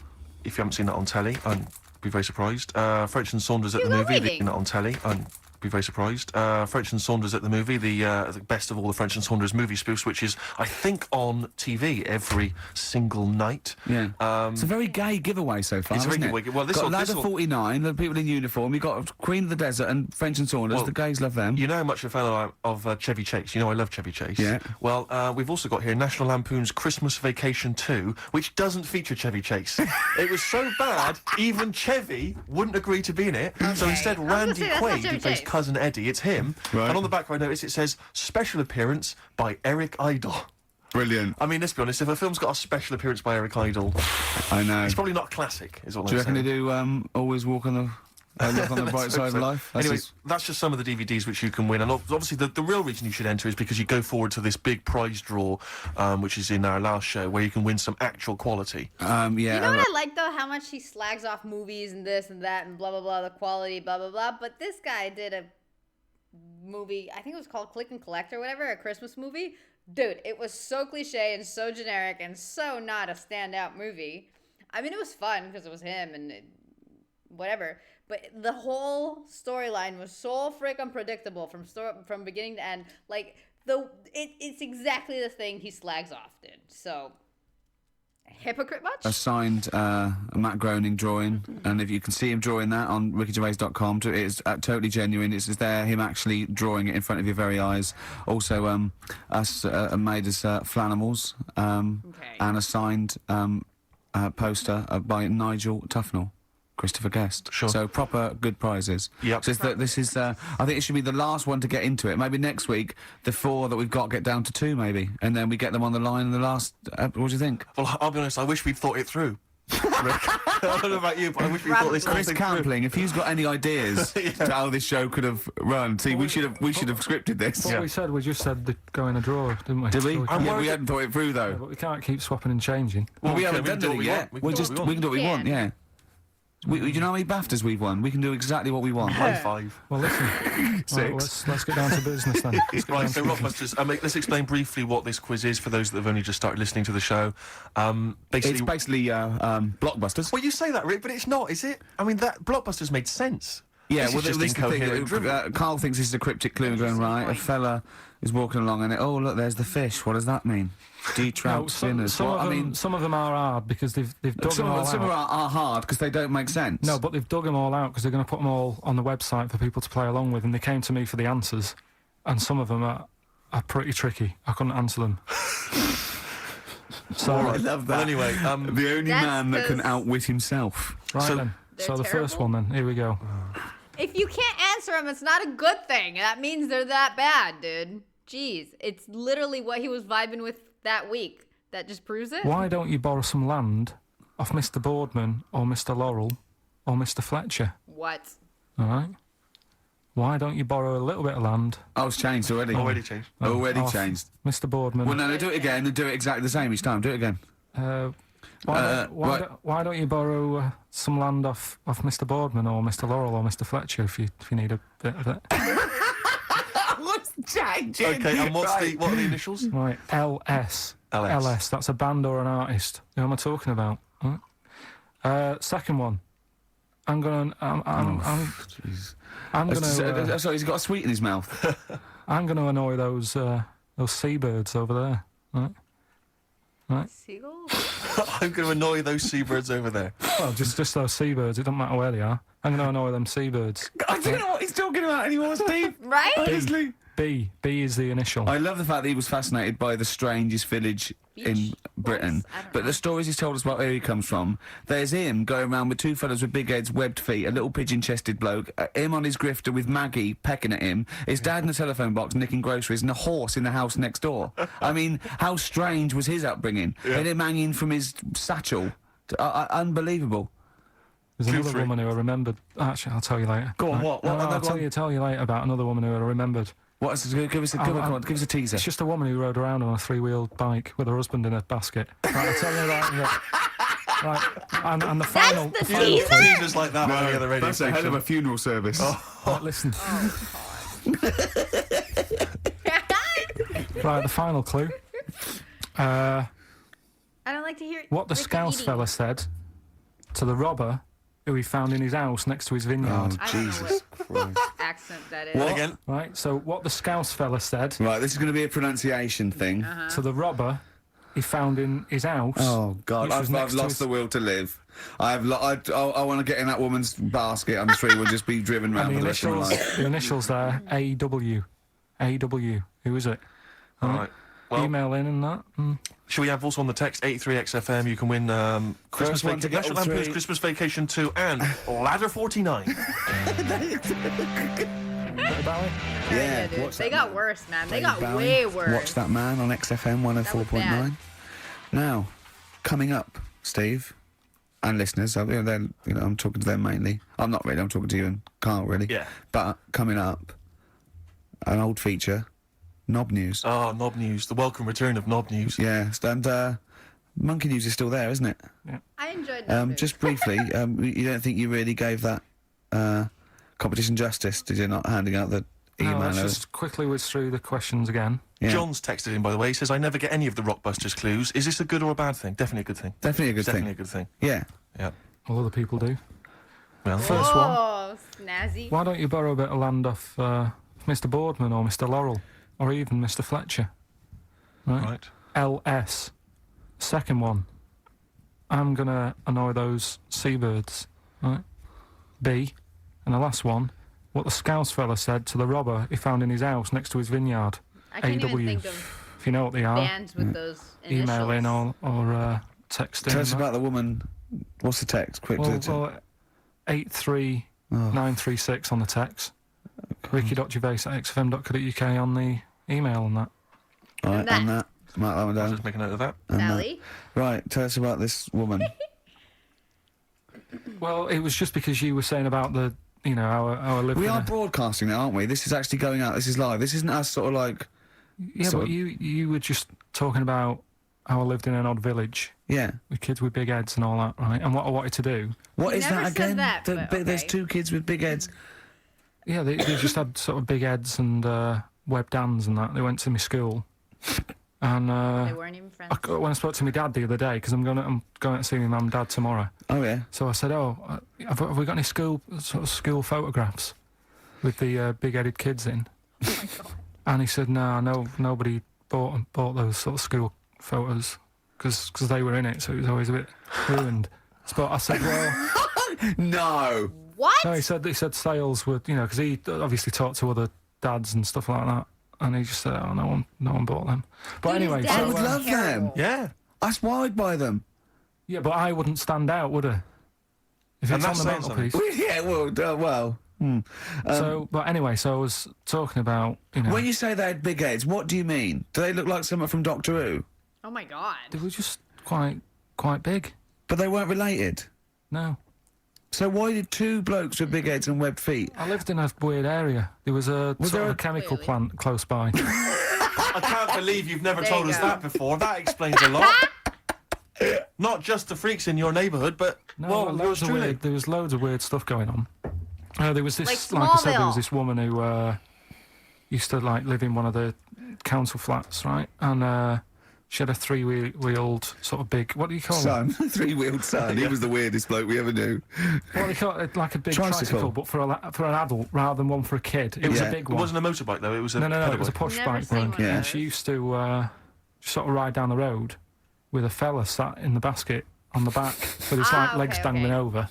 if you haven't seen that on telly, I'd be very surprised. French and Saunders at the You love movie, reading. that on telly, I'd be very surprised. French and Saunders at the movie, the best of all the French and Saunders movie spoofs, which is, I think, on TV every single night. Yeah. It's a very gay giveaway so far, It's a very isn't good it? week. Well, this got will- Ladder this will- 49, the people in uniform. You've got Queen of the Desert and French and Saunders. Well, the gays love them. You know how much a fan I am of Chevy Chase. You know I love Chevy Chase. Yeah. Well, we've also got here National Lampoon's Christmas Vacation 2, which doesn't feature Chevy Chase. It was so bad, even Chevy wouldn't agree to be in it. So Okay. instead, I was gonna Randy say, that's not Quaid, Chevy who plays Chase. Cousin Eddie, it's him. Right. And on the back, I notice it says special appearance by Eric Idle. Brilliant. I mean, let's be honest, if a film's got a special appearance by Eric Idle, I know. it's probably not a classic, is what Do you I'm reckon saying. they do always walk on the... look on the Let's bright hope side of so. life? Anyway, that's just some of the DVDs which you can win. And obviously, the real reason you should enter is because you go forward to this big prize draw, which is in our last show, where you can win some actual quality. yeah. You know what I like though? How much he slags off movies and this and that and blah blah blah, the quality, blah blah blah. But this guy did a movie, I think it was called Click and Collect or whatever, a Christmas movie. Dude, it was so cliche and so generic and so not a standout movie. I mean, it was fun because it was him and whatever. But the whole storyline was so freaking predictable from beginning to end. Like it's exactly the thing he slags off, dude. So. Hypocrite much? A signed Matt Groening drawing, and if you can see him drawing that on rickygervais.com, it's totally genuine. It's there, him actually drawing it in front of your very eyes. Also, us made us Flanimals, and a signed poster by Nigel Tufnell. Christopher Guest. Sure. So proper good prizes. Yep. So this is I think it should be the last one to get into it. Maybe next week the 4 that we've got get down to 2 maybe, and then we get them on the line in the last. What do you think? Well, I'll be honest, I wish we'd thought it through. Rick. I don't know about you, but I wish we thought this whole Chris thing through. Campling, if he's got any ideas to how this show could have run, see, we should have scripted this. What we said, we just said the go in a drawer, didn't we? Did we? So I'm Yeah, worried we that- hadn't thought it through though. but we can't keep swapping and changing. Well, we Okay, haven't we can done do what it we yet. want. We We can do what we can do what we want. Yeah. Do you know how many BAFTAs we've won? We can do exactly what we want. High five. Well, listen. 6. Right, let's get down to business then. Let's get Right, down so to business. Rockbusters, let's explain briefly what this quiz is for those that have only just started listening to the show. It's basically blockbusters. Well, you say that, Rick, but it's not, is it? I mean, that Blockbusters made sense. Yeah, This well, is just this is the incoherent thing. drivel. Carl thinks this is a cryptic clue, going right. A fella is walking along, and oh look, there's the fish. What does that mean? Trout sinners. some What? of I them, mean, some of them are hard because they've dug some them all of them out. are hard because they don't make sense. No, but they've dug them all out because they're going to put them all on the website for people to play along with, and they came to me for the answers, and some of them are pretty tricky. I couldn't answer them. So, I love that. Well, anyway, the only That's man that can 'cause- outwit himself. right So- then. They're So the first terrible? one then. Here we go. If you can't answer them, it's not a good thing. That means they're that bad, dude. Jeez. It's literally what he was vibing with that week. That just proves it. Why don't you borrow some land off Mr. Boardman or Mr. Laurel or Mr. Fletcher? What? All right. Why don't you borrow a little bit of land? Oh, it's changed already. already changed. Already off changed. Mr. Boardman. Well, no, do it again and do it exactly the same each time. Do it again. Why don't you borrow some land off Mr. Boardman or Mr. Laurel or Mr. Fletcher if you need a bit of it? What's changing? Okay, and what are the initials? Right, LS. LS. LS. That's a band or an artist. Who am I talking about? Right. Second one. I'm gonna. Sorry, he's got a sweet in his mouth. I'm gonna annoy those seabirds over there. Right. Seagulls? I'm going to annoy those seabirds over there. Well, just those seabirds. It doesn't matter where they are. I'm gonna annoy them seabirds. I don't know what he's talking about anymore, Steve. Right? Honestly. B is the initial. I love the fact that he was fascinated by the strangest village in Britain. But the stories he's told us about where he comes from, there's him going around with two fellas with big heads, webbed feet, a little pigeon-chested bloke, him on his grifter with Maggie pecking at him, his dad in the telephone box nicking groceries, and a horse in the house next door. I mean, how strange was his upbringing? Yeah. And him hanging from his satchel. Unbelievable. There's another woman who I remembered. Actually, I'll tell you later. Go on, what? No, I'll tell you later about another woman who I remembered. Give us a teaser. It's just a woman who rode around on a 3-wheeled bike with her husband in a basket. Right, I'll tell you that. Right, and the final... That's the teaser? Teasers like that on the other radio That's a hell of a funeral service. Right, listen. Right, the final clue. I don't like to hear What the Richey Scouse eating. fella said to the robber who he found in his house next to his vineyard. I don't know Jesus Christ. accent that is. What? Again? Right, so what the Scouse fella said Right, this is going to be a pronunciation thing. to the robber he found in his house. Oh, God, which was I've next to lost his- the will to live. I want to get in that woman's basket. I'm sure we'll just be driven round And for the rest of my life. the initials there, AW. AW. Who is it? All right. Well, Email in and that. should we have also on the text 83XFM? You can win Christmas First one to get National all Lampoon's three. Christmas Vacation 2 and Ladder 49. What about it? Yeah, dude. watch They that got man. worse, man. They David got Bowie. way worse. Watch that man on XFM 104.9. Now, coming up, Steve, and listeners, I'm talking to them mainly. I'm not really. I'm talking to you and Carl, really. Yeah. But coming up, an old feature, Knob News. Oh, Knob News. The welcome return of Knob News. Yeah, and Monkey News is still there, isn't it? I enjoyed that. Just briefly, you don't think you really gave that competition justice, did you, not handing out the email? No, let's just quickly whiz through the questions again. Yeah. John's texted in, by the way. He says, I never get any of the Rockbusters clues. Is this a good or a bad thing? Definitely a good thing. Definitely a good Definitely thing. a good thing. Yeah. Yeah. All other people do. Well, First one. Oh, snazzy. Why don't you borrow a bit of land off Mr. Boardman or Mr. Laurel or even Mr. Fletcher? right. LS. Second one. I'm going to annoy those seabirds. Right. B. And the last one. What the Scouse fella said to the robber he found in his house next to his vineyard. I can't AW. even think of If you know what they are, bands with those initials. email in or text in. Tell us about the woman. What's the text? Quick. Well, 83936 on the text. Ricky.gervais@xfm.co.uk on the email and that. Right, and that. and that. Mark that one I'll down. just make a note of that. And that. Sally. Right, tell us about this woman. Well, it was just because you were saying about the, our living. We are broadcasting now, aren't we? This is actually going out. This is live. This isn't us sort of like... Yeah, sort but of- you were just talking about how I lived in an odd village Yeah. with kids with big heads and all that, right? And what I wanted to do. What You is never that said again? that, but There's okay. 2 kids with big heads. Yeah, they just had sort of big heads and webbed hands and that. They went to my school. And They weren't even friends. when I spoke to my dad the other day, because I'm going to see my mum and dad tomorrow. Oh, yeah. So I said, have we got any school photographs with the big-headed kids in? Oh my God. And he said, no, nobody bought those sort of school photos because they were in it, so it was always a bit ruined. But I said, well, No. What? no, he said sales would, because he obviously talked to other dads and stuff like that, and he just said, oh, no one bought them. But Dude, his anyway, dad I so, would was love terrible. them. Yeah. That's why I'd buy them. yeah, but I wouldn't stand out, would I? If And it's on that's the saying mantelpiece. Well, yeah, well. So, but anyway, so I was talking about, When you say they had big heads, what do you mean? Do they look like someone from Doctor Who? Oh my God. they were just quite big. But they weren't related. No. So why did 2 blokes with big heads and webbed feet? I lived in a weird area. There was a sort there of a- a chemical Clearly. plant close by. I can't believe you've never There told you us go. that before. That explains a lot. Not just the freaks in your neighbourhood, but, No, well, yours truly. there was loads of weird stuff going on. There was this, Like I said, there Smallville. was this woman who used to live in one of the council flats, right? And she had a 3-wheeled sort of big. What do you call it? Son, 3-wheeled son. He was the weirdest bloke we ever knew. What do you call it? Like a big Tricycle. tricycle, but for an adult rather than one for a kid. It was Yeah. a big It one. wasn't a motorbike, though. It was a No, it was a pedal push Never bike seen one. one of Yeah. And she used to sort of ride down the road with a fella sat in the basket on the back with his legs okay, dangling okay. over,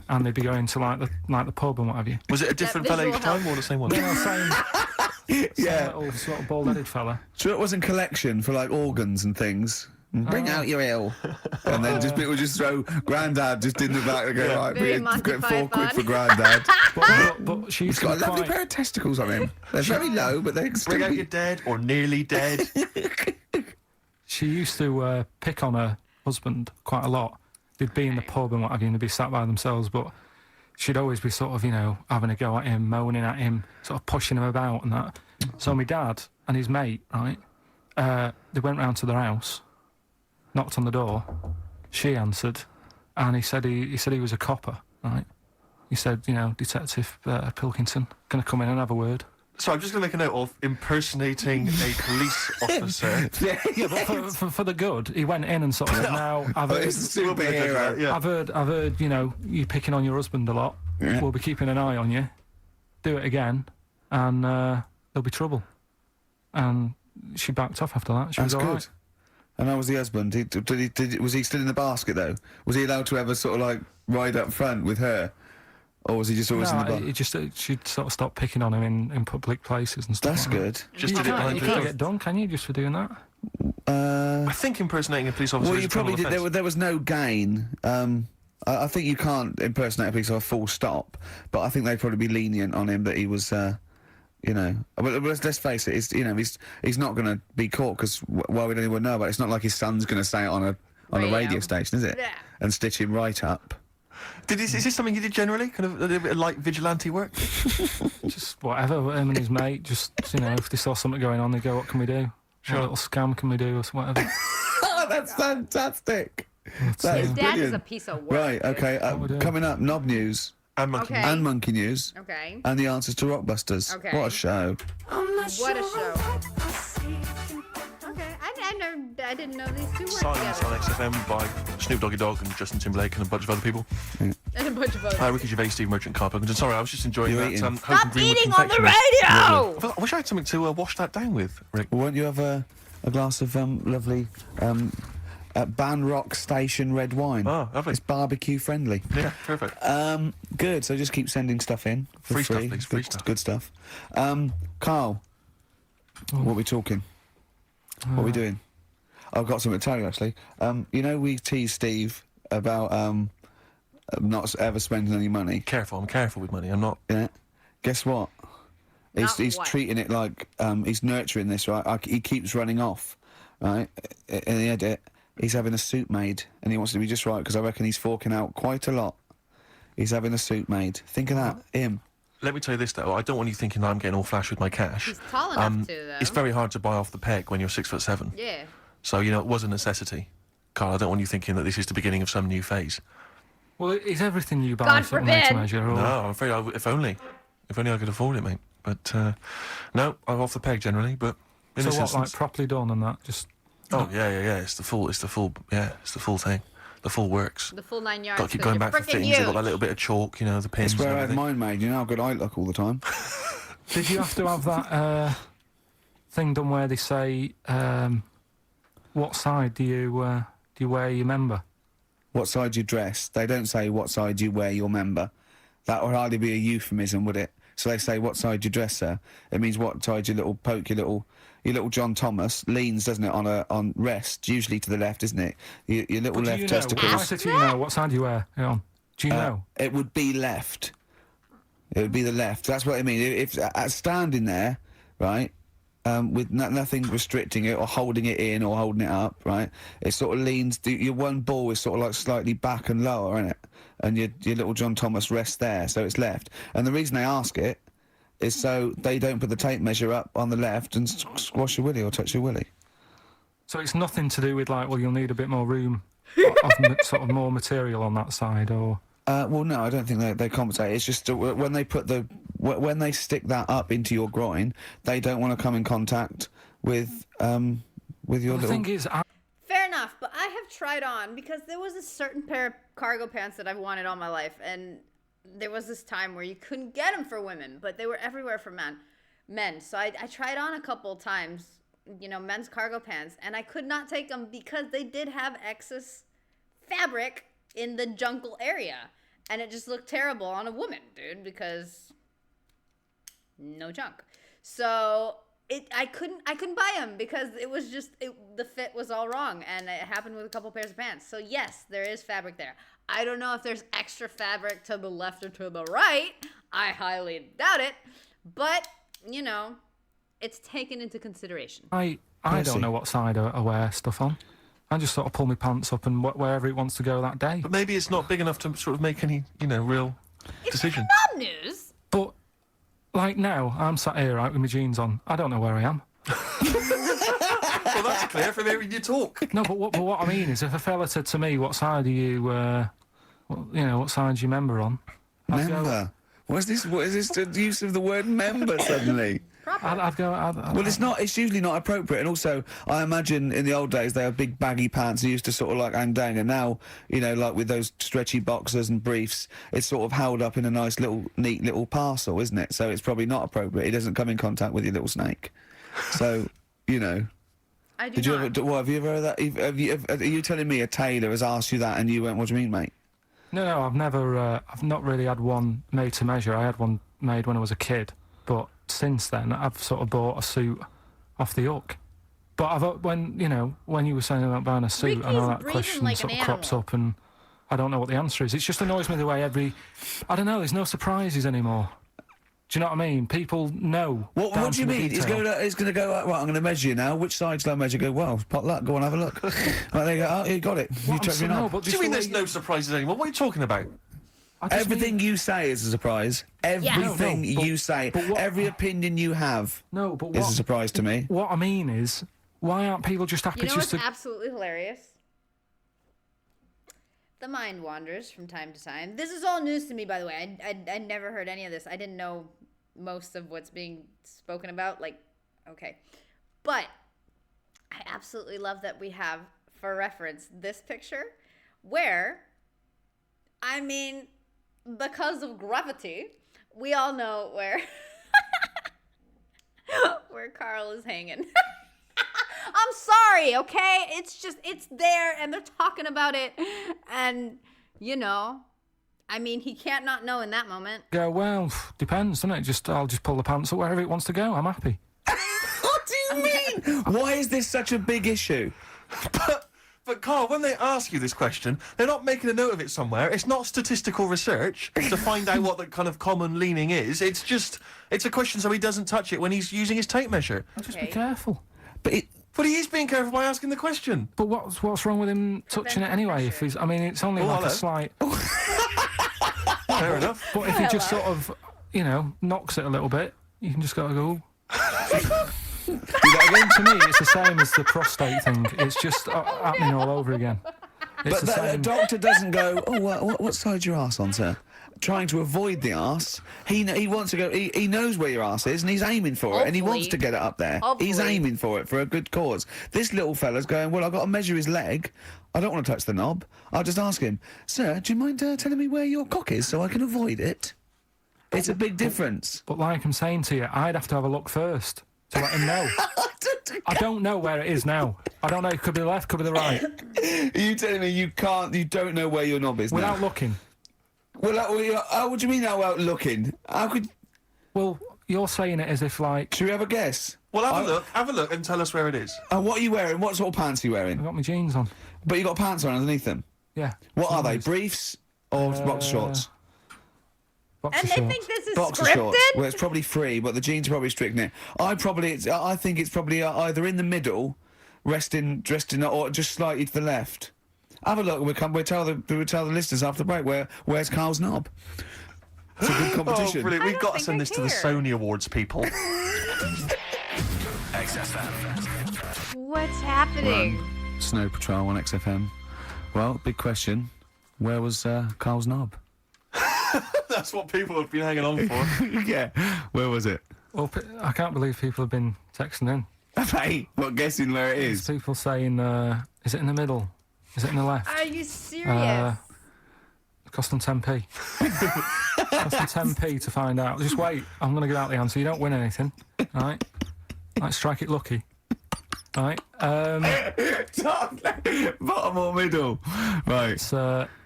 and they'd be going to the pub and what have you. Was it a different fella visual each time or the same one? No, Yeah. Some little sort of bald-headed fella. Sure, it wasn't collection for like organs and things. Bring out your ill. And then just people just throw Grandad just in the back and go, right, Very we Monty get £4 Python. for Grandad. But she He's used to got a be lovely quite... pair of testicles on him. They're very low, but they're Bring out your dead or nearly dead. She used to pick on her husband quite a lot. They'd be in the pub and what have you, and they'd be sat by themselves, but she'd always be sort of, having a go at him, moaning at him, sort of pushing him about and that. So my dad and his mate, right, they went round to their house, knocked on the door, she answered, and he said he was a copper, right? He said, Detective Pilkington, gonna come in and have a word. So I'm just going to make a note of impersonating a police officer. Yeah, but for the good, he went in and sort of said, now, I've heard, It's a superhero. Yeah. I've heard, you picking on your husband a lot. Yeah. We'll be keeping an eye on you. Do it again, and there'll be trouble. And she backed off after that. She That's was all good. right. And how was the husband? Was he still in the basket, though? Was he allowed to ever sort of, like, ride up front with her? Or was he just always in the basket? She'd sort of stopped picking on him in public places and stuff. That's like good. That. Just You did it can't, behind you the can't door. get done, can you, just for doing that? I think impersonating a police officer Well, is you a criminal probably did. offence. There was no gain. I think you can't impersonate a police officer full stop, but I think they'd probably be lenient on him that he was, But let's face it. He's not going to be caught because why would anyone know about it? It's not like his son's going to say it on a radio station, is it? Yeah. And stitch him right up. Is this something you did generally? Kind of a little bit of light vigilante work? Just whatever, him and his mate, just, if they saw something going on, they go, what can we do? Sure. What little scam can we do, or whatever. Oh, that's fantastic. That His is dad is brilliant. a piece of work. Right, dude. okay. we doing? Coming up, Knob News And monkey. Okay. and Monkey News Okay. and the answers to Rockbusters. Okay. What a show. What a show. Okay. I didn't know these two worked Silence together. on XFM by Snoop Doggy Dogg and Justin Timberlake and a bunch of other people. And a bunch of others. Ricky Gervais, Steve Merchant, Carl Pilkington. Sorry, I was just enjoying You're that. eating. Hope and Stop Greenwood eating on the confectionery. radio! I wish I had something to wash that down with, Rick. Well, won't you have a glass of lovely Ban Rock Station red wine? Oh, lovely. It's barbecue friendly. Yeah, perfect. Good. So just keep sending stuff in for Free free. stuff, please, free Good, stuff. good stuff. Carl, what are we talking? What are we doing? I've got something to tell you actually. We teased Steve about not ever spending any money. Careful, I'm careful with money. I'm not. Yeah. Guess what? He's what? treating it like he's nurturing this, right? He keeps running off, right? In the edit, he's having a suit made, and he wants to be just right because I reckon he's forking out quite a lot. He's having a suit made. Think of that, him. Let me tell you this though. I don't want you thinking I'm getting all flash with my cash. He's tall enough to, though. It's very hard to buy off the peg when you're 6'7". Yeah. So it was a necessity. Carl, I don't want you thinking that this is the beginning of some new phase. Well, is everything you buy God sort of made to forbid. measure? Or... No, I'm afraid if only I could afford it, mate. But no, I'm off the peg generally. But in So this what, instance, like properly done and that? Just oh yeah. It's the full thing. The full works. The full 9 yards. Got to keep 'cause going you're back for frickin' fittings. They've got huge. that little bit of chalk, the pins. That's where and I had everything. mine made. You know how good I look all the time. Did you have to have that thing done where they say what side do you wear your member? What side you dress? They don't say what side you wear your member. That would hardly be a euphemism, would it? So they say what side you dress, sir. It means what side your little John Thomas leans, doesn't it, on rest, usually to the left, isn't it? Your little But do left you know? testicles. I said to you know what side you wear. Hang on. Do you know? It would be left. It would be the left. That's what I mean. If standing there, right, with nothing restricting it or holding it in or holding it up, right, it sort of leans. Your one ball is sort of like slightly back and lower, isn't it? And your little John Thomas rests there, so it's left. And the reason they ask it is so they don't put the tape measure up on the left and squash your willy or touch your willy. So it's nothing to do with like, well, you'll need a bit more room, of sort of more material on that side, or. Well, no, I don't think they compensate. It's just when they when they stick that up into your groin, they don't want to come in contact with your The little. thing is, Fair enough, but I have tried on because there was a certain pair of cargo pants that I've wanted all my life, and there was this time where you couldn't get them for women, but they were everywhere for men. So I tried on a couple times, men's cargo pants, and I could not take them because they did have excess fabric in the jungle area, and it just looked terrible on a woman, dude, because no junk. So I couldn't buy them because it was just the fit was all wrong, and it happened with a couple pairs of pants. So yes, there is fabric there. I don't know if there's extra fabric to the left or to the right. I highly doubt it, but you know, it's taken into consideration. I don't know what side I wear stuff on. I just sort of pull my pants up and wherever it wants to go that day. But maybe it's not big enough to sort of make any, real decision. It's knob news. But, like now, I'm sat here, right, with my jeans on. I don't know where I am. Well, that's clear from hearing you talk. No, but what I mean is, if a fella said to me, what side are you, what side do you member on? Member? What is this the use of the word member suddenly? I'd go... Well, it's usually not appropriate, and also, I imagine in the old days they had big baggy pants that used to sort of like hang down, and now, like with those stretchy boxers and briefs, it's sort of held up in a nice neat little parcel, isn't it? So it's probably not appropriate. It doesn't come in contact with your little snake. So, I do not. Have you ever heard that? Are you telling me a tailor has asked you that and you went, what do you mean, mate? No, I've never, I've not really had one made to measure. I had one made when I was a kid, but since then I've sort of bought a suit off the hook. But when you were saying about buying a suit, Ricky's I know that breathing question like sort an of crops animal. up, and I don't know what the answer is. It just annoys me the way I don't know, there's no surprises anymore. Do you know what I mean? People know. What do you mean? He's going to go, right, I'm going to measure you now. Which side shall I measure? Go, well, pot luck, go on, have a look. Right, there you go. Oh, you got it. You took me now. What do you mean there's no surprises anymore? What are you talking about? Everything you say is a surprise. Everything you say, every opinion you have is a surprise to me. What I mean is, why aren't people just happy You know just what's absolutely hilarious? The mind wanders from time to time. This is all news to me, by the way. I never heard any of this. I didn't know most of what's being spoken about. Okay. But I absolutely love that we have, for reference, this picture where, because of gravity, we all know where Carl is hanging. I'm sorry, okay? It's there, and they're talking about it, and, he can't not know in that moment. go, well, depends, doesn't it? I'll just pull the pants up wherever it wants to go. I'm happy. What do you mean? Why is this such a big issue? But Carl, when they ask you this question, they're not making a note of it somewhere. It's not statistical research to find out what the kind of common leaning is. It's a question so he doesn't touch it when he's using his tape measure. Okay. Just be careful. But he is being careful by asking the question. But what's wrong with him touching it anyway? If he's, it's only a slight. Fair enough. But if he just sort of, knocks it a little bit, you can just go. Again, to me, it's the same as the prostate thing. It's just happening all over again. But the doctor doesn't go, what side's your arse on, sir? Trying to avoid the arse. He wants to go, he knows where your arse is and he's aiming for it and he wants to get it up there. He's aiming for it for a good cause. This little fella's going, well, I've got to measure his leg. I don't want to touch the knob. I'll just ask him, sir, do you mind telling me where your cock is so I can avoid it? It's a big difference. But like I'm saying to you, I'd have to have a look first to let him know. I don't know where it is now. I don't know. It could be the left, could be the right. Are you telling me you don't know where your knob is without looking? Well, what do you mean without looking? How could... Well, you're saying it as if like... Should we have a guess? Well, have a look and tell us where it is. What are you wearing? What sort of pants are you wearing? I've got my jeans on. But you got pants on underneath them? Yeah. What are they, briefs or boxer shorts? And they think this is boxer scripted? Shorts. Well, it's probably free, but the jeans are probably strictening it. I think it's probably either in the middle, dressed in, or just slightly to the left. Have a look. We'll tell the listeners after the break where's Carl's knob. It's a good competition. Oh, brilliant! We've got to send this to the Sony Awards people. XFM. What's happening? Snow Patrol on XFM. Well, big question. Where was Carl's knob? That's what people have been hanging on for. Yeah. Where was it? Well, I can't believe people have been texting in. Hey, what, guessing where it is? There's people saying, is it in the middle? Is it in the left? Are you serious? Cost them 10p. Cost them 10p to find out. Just wait. I'm going to give out the answer. You don't win anything. All right? Like, strike it lucky. All right? Bottom or middle? Right.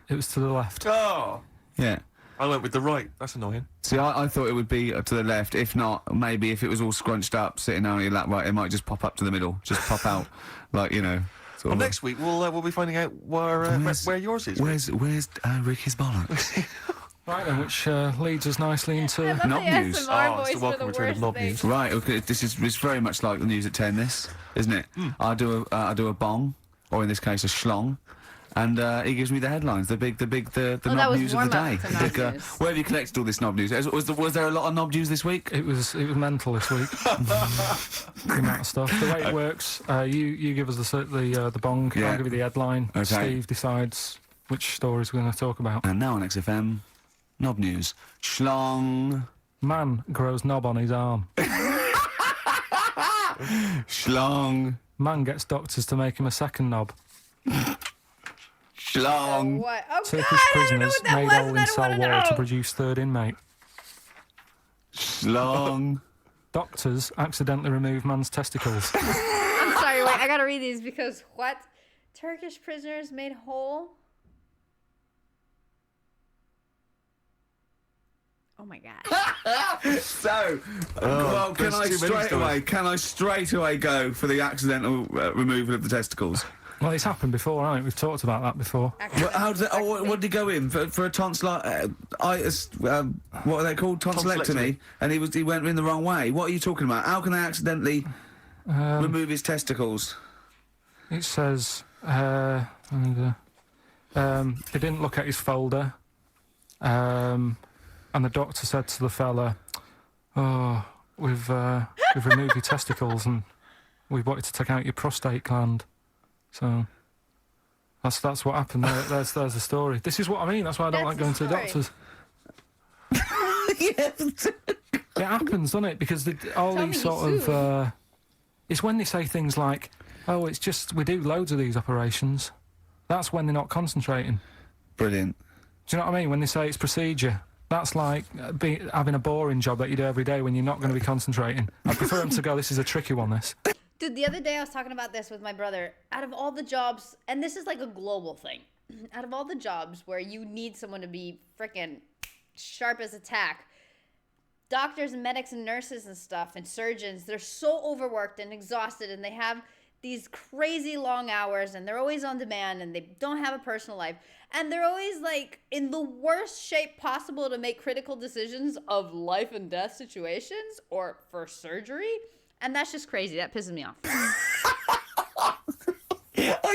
It was to the left. Oh. Yeah. I went with the right. That's annoying. See, I thought it would be to the left. If not, maybe if it was all scrunched up, sitting on your lap right, it might just pop up to the middle. Just pop out, like, you know. Well, next week we'll be finding out where yours is. Where's Ricky's bollocks? Right then, which leads us nicely into Knob news. It's the welcome return of Knob News. Right, okay, it's very much like the news at 10, this, isn't it? I do a bong, or in this case a schlong, and he gives me the headlines, the knob news of the day. Where have you collected all this knob news? Was there a lot of knob news this week? It was mental this week. The amount of stuff. The way it works, you give us the bong, Yeah. I'll give you the headline. Okay. Steve decides which stories we're going to talk about. And now on XFM, knob news. Schlong. Man grows knob on his arm. Schlong. Man gets doctors to make him a second knob. Schlong. What? Oh, Turkish God, I don't know prisoners what that made was, hole and in I don't cell want to wall to know. produce third inmate. Schlong. Doctors accidentally remove man's testicles. I'm sorry, wait, I gotta read these because what? Turkish prisoners made whole? Oh my God. So, well, can I straight away go for the accidental removal of the testicles? Well, it's happened before, right? We've talked about that before. Well, how does it, what did he go in for a tonsillitis? What are they called? Tonsillectomy. And he went in the wrong way. What are you talking about? How can they accidentally remove his testicles? It says he didn't look at his folder, and the doctor said to the fella, "Oh, we've removed your testicles and we wanted to take out your prostate gland." So that's what happened. There's the story. This is what I mean. That's why I don't like going to the doctors. Yes. It happens, doesn't it? Because all Tell these me sort he of it's when they say things like, "Oh, it's just we do loads of these operations." That's when they're not concentrating. Brilliant. Do you know what I mean? When they say it's procedure, that's like having a boring job that you do every day when you're not going to be concentrating. I prefer them to go, "This is a tricky one, this." Dude, the other day I was talking about this with my brother. Out of all the jobs, and this is like a global thing, out of all the jobs where you need someone to be freaking sharp as a tack, doctors and medics and nurses and stuff and surgeons, they're so overworked and exhausted, and they have these crazy long hours, and they're always on demand, and they don't have a personal life, and they're always like in the worst shape possible to make critical decisions of life and death situations or for surgery. And that's just crazy. That pisses me off. I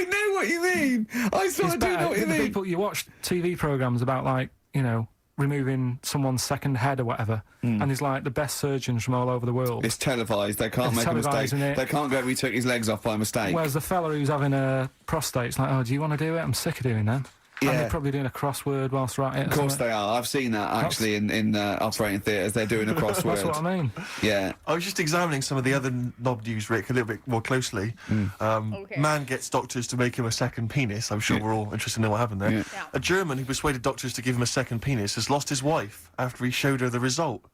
know what you mean. I sort of do know what you mean. People, you watch TV programs about, like, you know, removing someone's second head or whatever, and there's like the best surgeons from all over the world. It's televised. They can't make a mistake. They can't go, "We took his legs off by mistake." Whereas the fella who's having a prostate's like, "Oh, do you want to do it? I'm sick of doing that." Yeah. And they're probably doing a crossword whilst they're at it. Of course they are. I've seen that actually in operating theatres. They're doing a crossword. That's what I mean. Yeah. I was just examining some of the other knob news, Rick, a little bit more closely. Okay. Man gets doctors to make him a second penis. I'm sure we're all interested in what happened there. Yeah. Yeah. A German who persuaded doctors to give him a second penis has lost his wife after he showed her the result.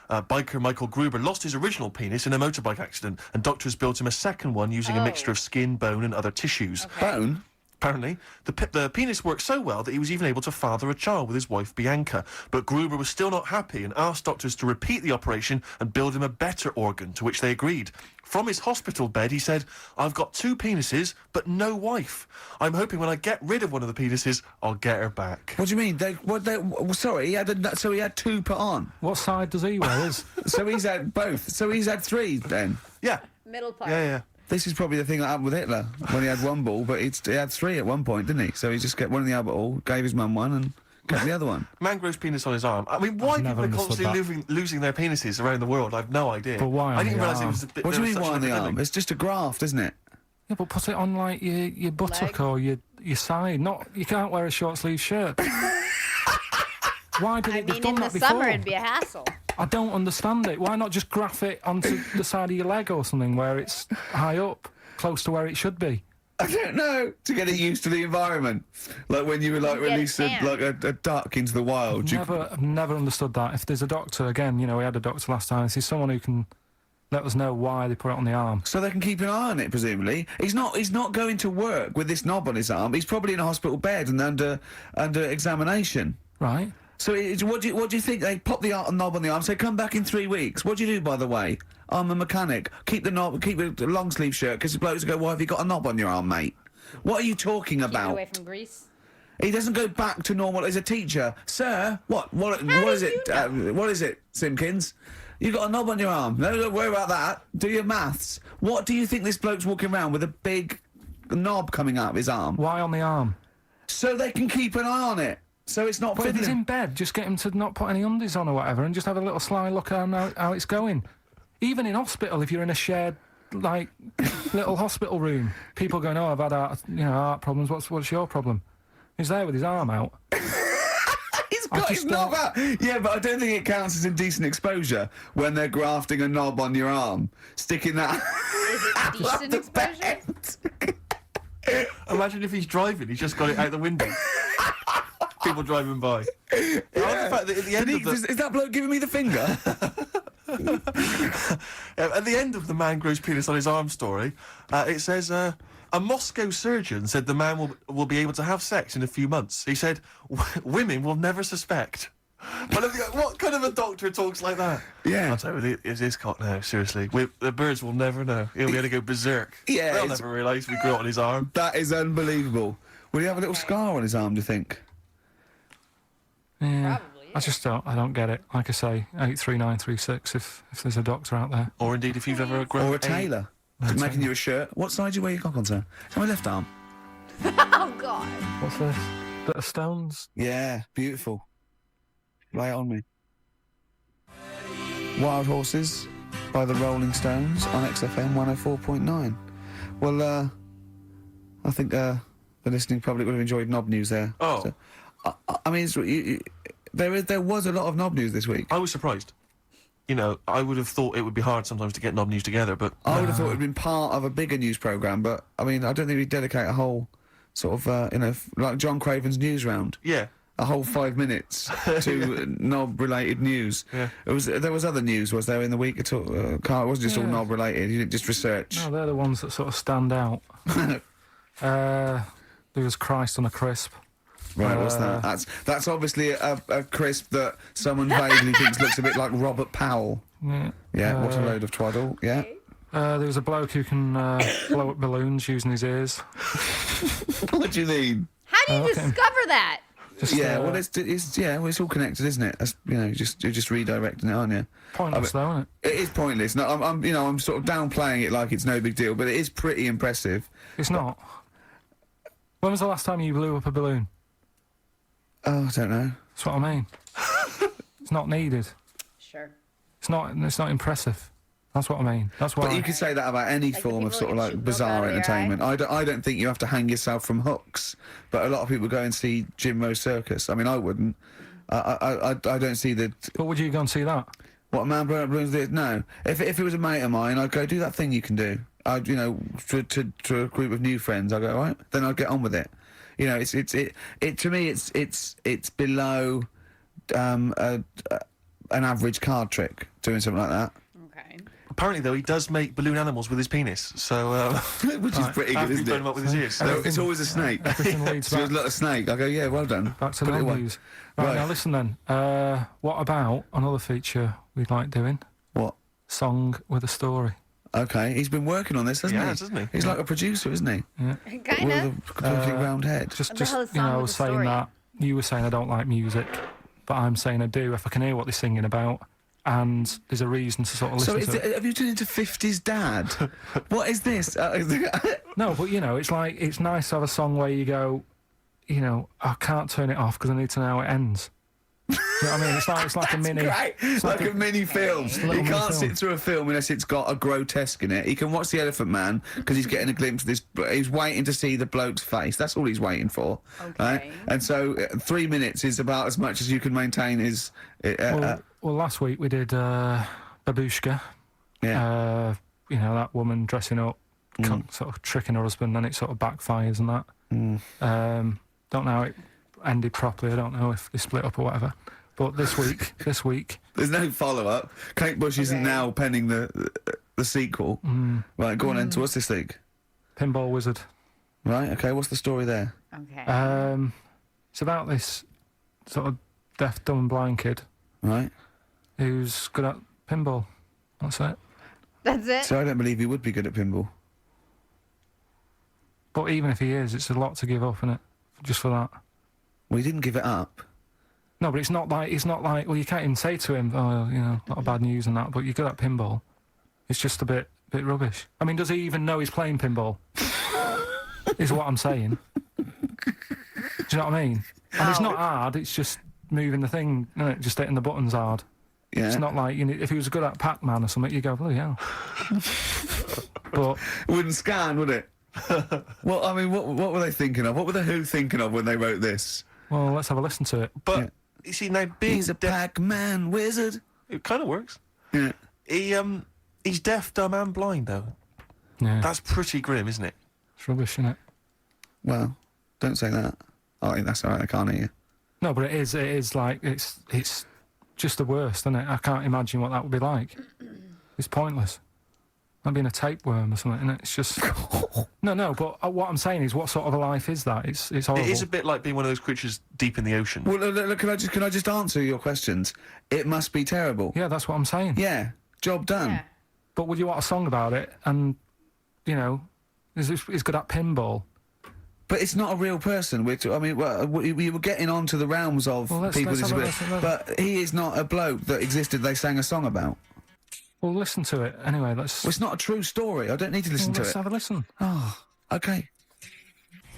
Biker Michael Gruber lost his original penis in a motorbike accident, and doctors built him a second one using a mixture of skin, bone, and other tissues. Okay. Bone? Apparently, the penis worked so well that he was even able to father a child with his wife Bianca. But Gruber was still not happy and asked doctors to repeat the operation and build him a better organ, to which they agreed. From his hospital bed, he said, "I've got 2 penises, but no wife. I'm hoping when I get rid of one of the penises, I'll get her back." What do you mean? Sorry, he had 2 put on. What side does he wear? So he's had both. So he's had 3 then. Yeah. Middle part. Yeah. This is probably the thing that happened with Hitler when he had 1 ball, but he had 3 at one point, didn't he? So he just kept one in the Albert Hall, gave his mum one, and kept the other one. Man grows penis on his arm. I mean, why people are constantly losing their penises around the world? I've no idea. But why on I didn't the realise it arm? was a bit. What do you mean, such why an on the epidemic. arm? It's just a graft, isn't it? Yeah, but put it on like your buttock or your side. Not, you can't wear a short sleeve shirt. Why did it? They've done in the that before. summer it'd be a hassle. I don't understand it. Why not just graph it onto the side of your leg or something where it's high up, close to where it should be? I don't know. To get it used to the environment, like when you were like released a duck into the wild. I've never understood that. If there's a doctor, again, you know, we had a doctor last time. If there's someone who can let us know why they put it on the arm. So they can keep an eye on it, presumably. He's not going to work with this knob on his arm. He's probably in a hospital bed and under examination. Right. So what do you think? They pop the knob on the arm, say, come back in 3 weeks. What do you do, by the way? I'm a mechanic. Keep the knob, keep the long sleeve shirt, because the blokes go, why have you got a knob on your arm, mate? What are you talking Keep about? it away from grease. He doesn't go back to normal as a teacher. Sir, what is it? What is it, Simpkins? You got a knob on your arm. No, don't worry about that. Do your maths. What do you think this bloke's walking around with a big knob coming out of his arm? Why on the arm? So they can keep an eye on it. So it's not But if he's fiddling. in bed, just get him to not put any undies on or whatever and just have a little sly look at how it's going. Even in hospital, if you're in a shared, like, little hospital room, people going, oh, I've had heart problems, what's your problem? He's there with his arm out. He's got his knob out. Yeah, but I don't think it counts as indecent exposure when they're grafting a knob on your arm, sticking that. Is it decent exposure? Imagine if he's driving, he's just got it out the window. People driving by. Yeah. The fact that at the end of the... Is that bloke giving me the finger? At the end of the man grows penis on his arm story, it says, a Moscow surgeon said the man will be able to have sex in a few months. He said, women will never suspect. What kind of a doctor talks like that? Yeah. I'll tell you, it's his cock now, seriously. The birds will never know. He'll be able to go berserk. Yeah, They'll never realise we grew it on his arm. That is unbelievable. Will he have a little scar on his arm, do you think? Yeah. Probably, I don't get it. Like I say, 83936 if there's a doctor out there. Or indeed, if you've ever grown... Or a tailor. Making you a shirt. What side do you wear your cock on, sir? It's my left arm. Oh, God. What's this? Bit of stones? Yeah, beautiful. Lay it on me. Wild Horses by the Rolling Stones on XFM 104.9. Well, I think the listening public would have enjoyed knob news there. Oh. So, I mean, there was a lot of knob news this week. I was surprised. You know, I would have thought it would be hard sometimes to get knob news together, but... I would have thought it had been part of a bigger news programme, but, I mean, I don't think we'd dedicate a whole sort of, like John Craven's news round. Yeah. A whole 5 minutes to knob-related news. Yeah. There was other news, was there, in the week at all? Carl, it wasn't just all knob-related. You didn't just research. No, they're the ones that sort of stand out. There was Christ on a crisp. Right, what's that? That's obviously a crisp that someone vaguely thinks looks a bit like Robert Powell. Yeah. Yeah, what a load of twaddle. Yeah. There was a bloke who can blow up balloons using his ears. What do you mean? How do you discover that? Just, Well, it's all connected, isn't it? That's, you're just redirecting it, aren't you? Pointless, though, isn't it? It is pointless. No, I'm sort of downplaying it like it's no big deal, but it is pretty impressive. It's not. When was the last time you blew up a balloon? Oh, I don't know. That's what I mean. It's not needed. Sure. It's not impressive. That's what I mean. That's why. But you could say that about any Like the form of people sort of that like shoot milk bizarre out of your entertainment. I don't think you have to hang yourself from hooks, but a lot of people go and see Jim Ro's Circus. I mean, I wouldn't. I don't see the... But would you go and see that? What, a man blowing up balloons did? No. If it was a mate of mine, I'd go, do that thing you can do. To a group of new friends, I go, all right, then I'd get on with it. You know, to me, it's below an average card trick doing something like that. Okay. Apparently, though, he does make balloon animals with his penis, so... Which is pretty good, after he's isn't blown him it? up with his ears. No, it's always a snake. Everything leads So back, it's a little snake. I go, yeah, well done. back to Put it the away. news. Right, now listen then. What about another feature we'd like doing? What? Song with a story. Okay, he's been working on this, hasn't he? Yes, hasn't he? He's like a producer, isn't he? Kind With of. a completely round head. Just What the hell is you Song know, with a saying Story? that you were saying I don't like music, but I'm saying I do if I can hear what they're singing about, and there's a reason to sort of So listen to it. have you turned into 50s dad? What is this? No, but you know, it's like it's nice to have a song where you go, you know, I can't turn it off because I need to know how it ends. You know what I mean? It's like a mini. Great. It's Like a mini film. little He mini can't film. sit through a film unless it's got a grotesque in it. He can watch The Elephant Man because he's getting a glimpse of this. He's waiting to see the bloke's face. That's all he's waiting for. Okay. And so 3 minutes is about as much as you can maintain his... Well, last week we did Babushka. yeah. You know, that woman dressing up, sort of tricking her husband, and it sort of backfires and that. Don't know how it ended properly. I don't know if they split up or whatever. But this week, There's no follow-up. Kate Bush isn't now penning the sequel. Right, go on then. So what's this thing? Pinball Wizard. Right, okay, what's the story there? Okay. It's about this sort of deaf, dumb and blind kid. Right. Who's good at pinball. That's it. That's it? So I don't believe he would be good at pinball. But even if he is, it's a lot to give up, isn't it? Just for that. Well, he didn't give it up. No, but it's not like, well, you can't even say to him, oh, you know, a lot of bad news and that, but you're good at pinball. It's just a bit rubbish. I mean, does he even know he's playing pinball? Is what I'm saying. Do you know what I mean? And it's not hard, it's just moving the thing, isn't it? Just hitting the buttons hard. Yeah. It's not like, you know, if he was good at Pac-Man or something, you go, oh, yeah. But it wouldn't scan, would it? Well, I mean, what were they thinking of? What were the Who thinking of when they wrote this? Well, let's have a listen to it. But, you see, now being He's a Pac-Man wizard. It kind of works. Yeah. He's deaf, dumb and blind, though. Yeah. That's pretty grim, isn't it? It's rubbish, isn't it? Well, don't say that. Oh, that's all right, I can't hear you. No, but it is like, it's just the worst, isn't it? I can't imagine what that would be like. It's pointless. Like being a tapeworm or something, isn't it? It's just... No, but what I'm saying is, what sort of a life is that? It's horrible. It is a bit like being one of those creatures deep in the ocean. Well, look, can I just answer your questions? It must be terrible. Yeah, that's what I'm saying. Yeah, job done. Yeah. But would you want a song about it? And, you know, he's good at pinball. But it's not a real person. We were getting onto the realms of people with disabilities. But he is not a bloke that existed they sang a song about. Well, listen to it. Anyway, Well, it's not a true story. I don't need to listen to it. Let's have a listen. Oh, okay.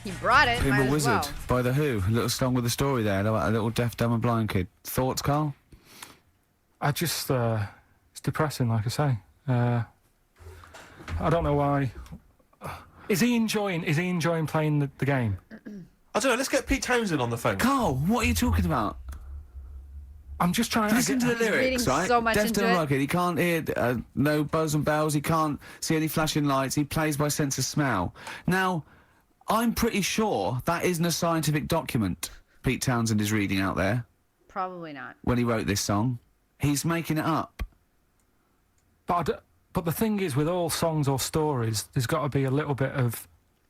He brought it. Might Pinball as Wizard well. by The Who. A little song with a story there about a little deaf, dumb and blind kid. Thoughts, Carl? I just, it's depressing, like I say. I don't know why. Is he enjoying playing the game? I don't know, let's get Pete Townsend on the phone. Carl, what are you talking about? I'm just trying to Listen to the lyrics, reading right? so much Deaf, into dumb, and it. blind kid. He can't hear no bells and bells. He can't see any flashing lights. He plays by sense of smell. Now, I'm pretty sure that isn't a scientific document Pete Townsend is reading out there Probably not. when he wrote this song. He's making it up. But the thing is, with all songs or stories, there's got to be a little bit of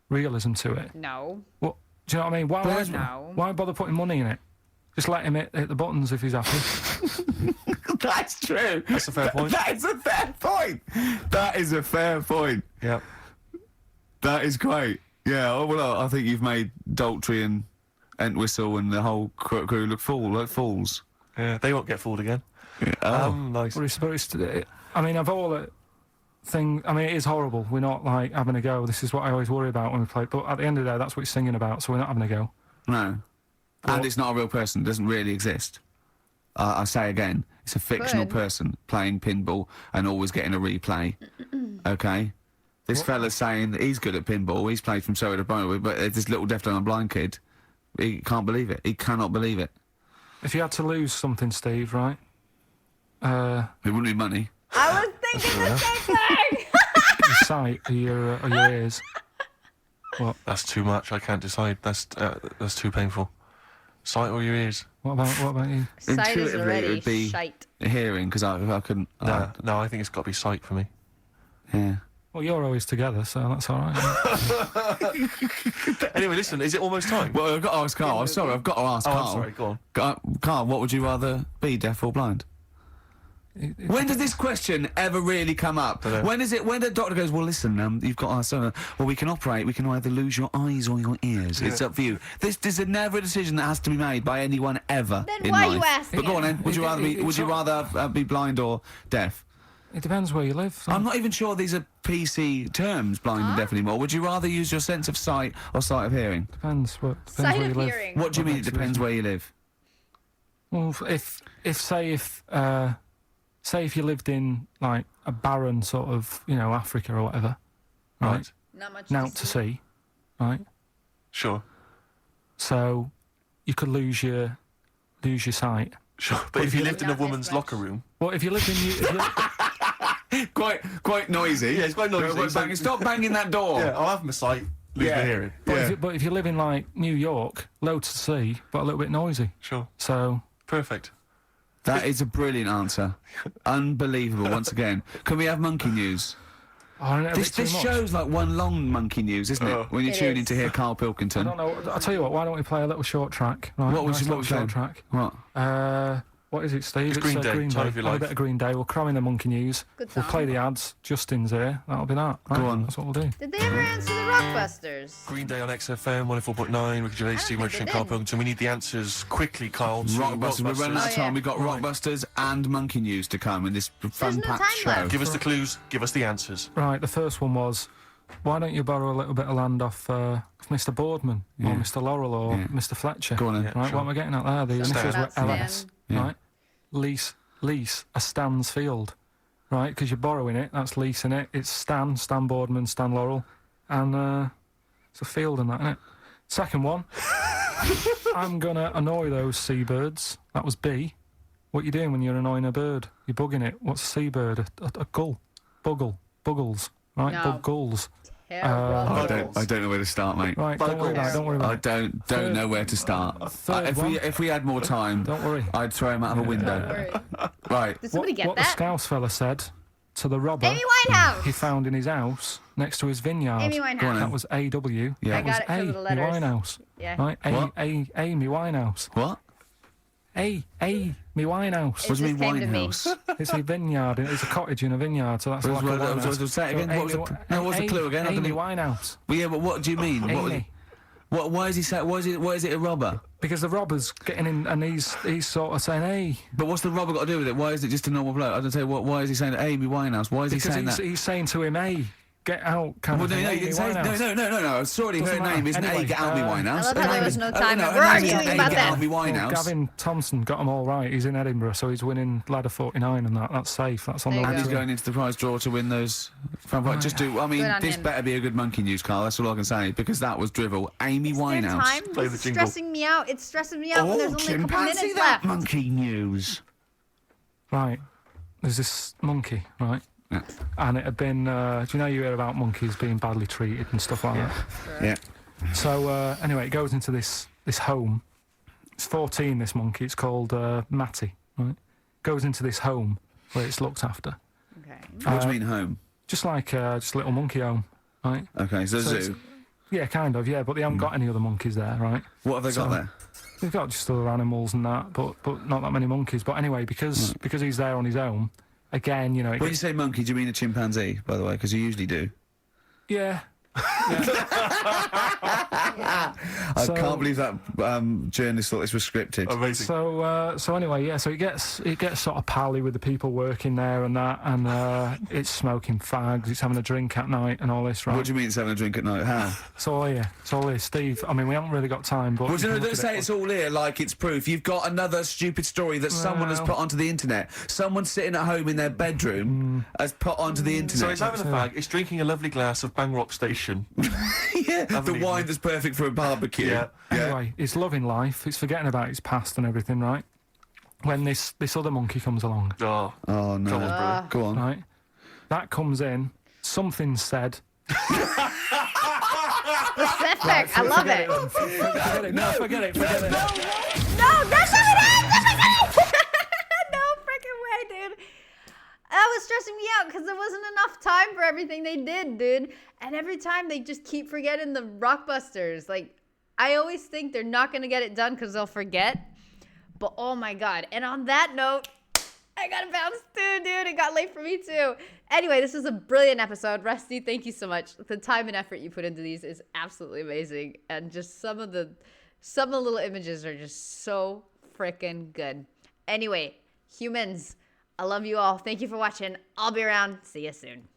realism to it. No. What, do you know what I mean? No. Why bother putting money in it? Just let him hit the buttons if he's happy. That's true. That's a fair point. That is a fair point. That is a fair point. Yeah. That is great. Yeah, well, I think you've made Daltrey and Entwistle and the whole crew look fools. Yeah, they won't get fooled again. Yeah. Oh. Nice. I mean, of all the things, I mean, it is horrible. We're not, like, having a go. This is what I always worry about when we play. But at the end of the day, that's what he's singing about, so we're not having a go. No. And it's not a real person. It doesn't really exist. I say again, it's a fictional person playing pinball and always getting a replay. Okay? This fella's saying that he's good at pinball. He's played from Surrey to Bromley, but this little deaf dumb and blind kid, he can't believe it. He cannot believe it. If you had to lose something, Steve, right? It wouldn't be money. I was thinking the same thing. Your sight or your ears. What? That's too much. I can't decide. That's too painful. Sight or your ears? What about you? Sight is Intuitively, it already would be shite. hearing, because I couldn't... No, I think it's got to be sight for me. Yeah. Well, you're always together, so that's all right. Anyway, listen, is it almost time? Well, I've got to ask Carl. I'm sorry, I've got to ask Carl. I'm sorry, go on. Carl, what would you rather be, deaf or blind? When does this question ever really come up? When the doctor goes, well, listen, you've got well, we can operate, we can either lose your eyes or your ears. It's up for you. This is never a decision that has to be made by anyone ever Then in why life. are you asking? But go on then, would you rather be blind or deaf? It depends where you live. So. I'm not even sure these are PC terms, blind and deaf anymore. Would you rather use your sense of sight or sight of hearing? Depends Sight where you of live. hearing. What do you mean it depends where you live? Well, say if you lived in, like, a barren sort of, Africa or whatever, right? Not much Now to see, right? Sure. So you could lose your sight. Sure. But if you lived in a Not this woman's much. locker room... Well, if you lived in... Quite noisy. Yeah, it's quite noisy. Stop banging that door. Yeah, I'll have my sight, lose my hearing. But if you live in, like, New York, loads to see, but a little bit noisy. Sure. So... Perfect. That is a brilliant answer. Unbelievable, once again. Can we have monkey news? Oh, this show's like one long monkey news, isn't it? When you tune in to hear Carl Pilkington. I don't know. I'll tell you what. Why don't we play a little short track? Right? What was short track? What? What is it, Steve? It's Green Day. Green Time Day. of Your Play a Life. bit of Green Day. We'll cram in the monkey news. Good We'll song. play the ads. Justin's here. That'll be that. Right? Go on. That's what we'll do. Did they ever answer the Rockbusters? Green Day on XFM 104.9. Ricky Gervais, Steve Richey, and Carl Pilkington. We need the answers quickly, Carl. Rockbusters. We're running out of time. We've got Rockbusters and monkey news to come in this fun-packed time show. left. Give us the clues. Give us the answers. Right. The first one was, why don't you borrow a little bit of land off Mr. Boardman or Mr. Laurel or Mr. Fletcher? Go on then. Right. What am I getting at there? The initials were Stan. LS. Right. Lease a Stan's field. Right, because you're borrowing it, that's leasing it. It's Stan Boardman, Stan Laurel, and it's a field and that, isn't it? Second one, I'm going to annoy those seabirds. That was B. What you doing when you're annoying a bird? You're bugging it. What's a seabird? A gull. Buggles. Right, No. buggles. Terrible. I don't know where to start, mate. Right, don't worry about I it. don't know where to start. If we had more time, Don't worry. I'd throw him out of a window. Don't worry. Right. Did somebody get what that? the Scouse fella said to the robber Amy Winehouse. he found in his house next to his vineyard. Amy Winehouse. That was AW. Yeah. I got it from the Amy letters. Winehouse. Yeah. Right? What? Amy Winehouse. What? Amy Winehouse. It What do you just mean came to me. Winehouse? It's a vineyard. It's a cottage in a vineyard, so that's like a winehouse. Say it again. What was the clue again? Amy Winehouse. Well, yeah, but what do you mean? Amy. Why is he saying? Why is it a robber? Because the robber's getting in and he's sort of saying, hey. But what's the robber got to do with it? Why is it just a normal bloke? I don't say. Why is he saying Amy Winehouse? Why is he saying that? He's saying to him, hey, get out, kind Well, of thing. you Amy can say, Winehouse. no. Sorry, her Doesn't name matter. isn't Anyway, A. Get Out Me Winehouse. I love how Her there name was is- no time no, and her we're name is arguing A. about Get that. Out Me Well, Winehouse. Gavin Thompson got them all right. He's in Edinburgh, so he's winning ladder 49 and that. That's safe. That's on There the you And go. he's going into the prize draw to win those. Just do. I mean, Good on this him. better be a good monkey news, Carl. That's all I can say because that was drivel. Amy Their Winehouse. time Play was the jingle. stressing me out. It's stressing me out when there's only a couple minutes that left. monkey news. Right. There's this monkey, right? Yeah. And it had been, do you know you hear about monkeys being badly treated and stuff like that? Yeah. So, anyway, it goes into this home. It's 14, this monkey. It's called Matty, right? Goes into this home where it's looked after. Okay. What do you mean home? Just like, just a little monkey home, right? Okay, so So zoo. Yeah, kind of, yeah, but they haven't got any other monkeys there, right? What have they got So- there? They've got just other animals and that, but not that many monkeys. But anyway, because he's there on his own, again, you know... When you say monkey, do you mean a chimpanzee, by the way? Because you usually do. Yeah. I can't believe that journalist thought this was scripted. Amazing. So anyway, yeah. So it gets sort of pally with the people working there and that, and it's smoking fags. It's having a drink at night and all this, right? What do you mean it's having a drink at night? How? It's all here. It's all here, Steve. I mean, we haven't really got time, but Well, you can no, look don't at say it. it's all here like it's proof. You've got another stupid story that someone has Well- put onto the internet. Someone sitting at home in their bedroom has put onto the internet. So it's having a fag. It's drinking a lovely glass of Bang Rock Station. yeah, the Haven't wine even- that's perfect for a barbecue. Yeah. Anyway, it's loving life. It's forgetting about its past and everything, right? When this other monkey comes along, Oh, Oh no. come on, bro. Go on. right? That comes in. Something said. Specific. I love it. Forget it. No, forget it. Forget it. No, that's not it is. No freaking way, dude. That was stressing me out because there wasn't enough time for everything they did, dude. And every time they just keep forgetting the Rockbusters. Like, I always think they're not going to get it done because they'll forget. But oh my God. And on that note, I got to bounce too, dude. It got late for me too. Anyway, this was a brilliant episode. Rusty, thank you so much. The time and effort you put into these is absolutely amazing. And just some of the little images are just so freaking good. Anyway, humans, I love you all. Thank you for watching. I'll be around. See you soon.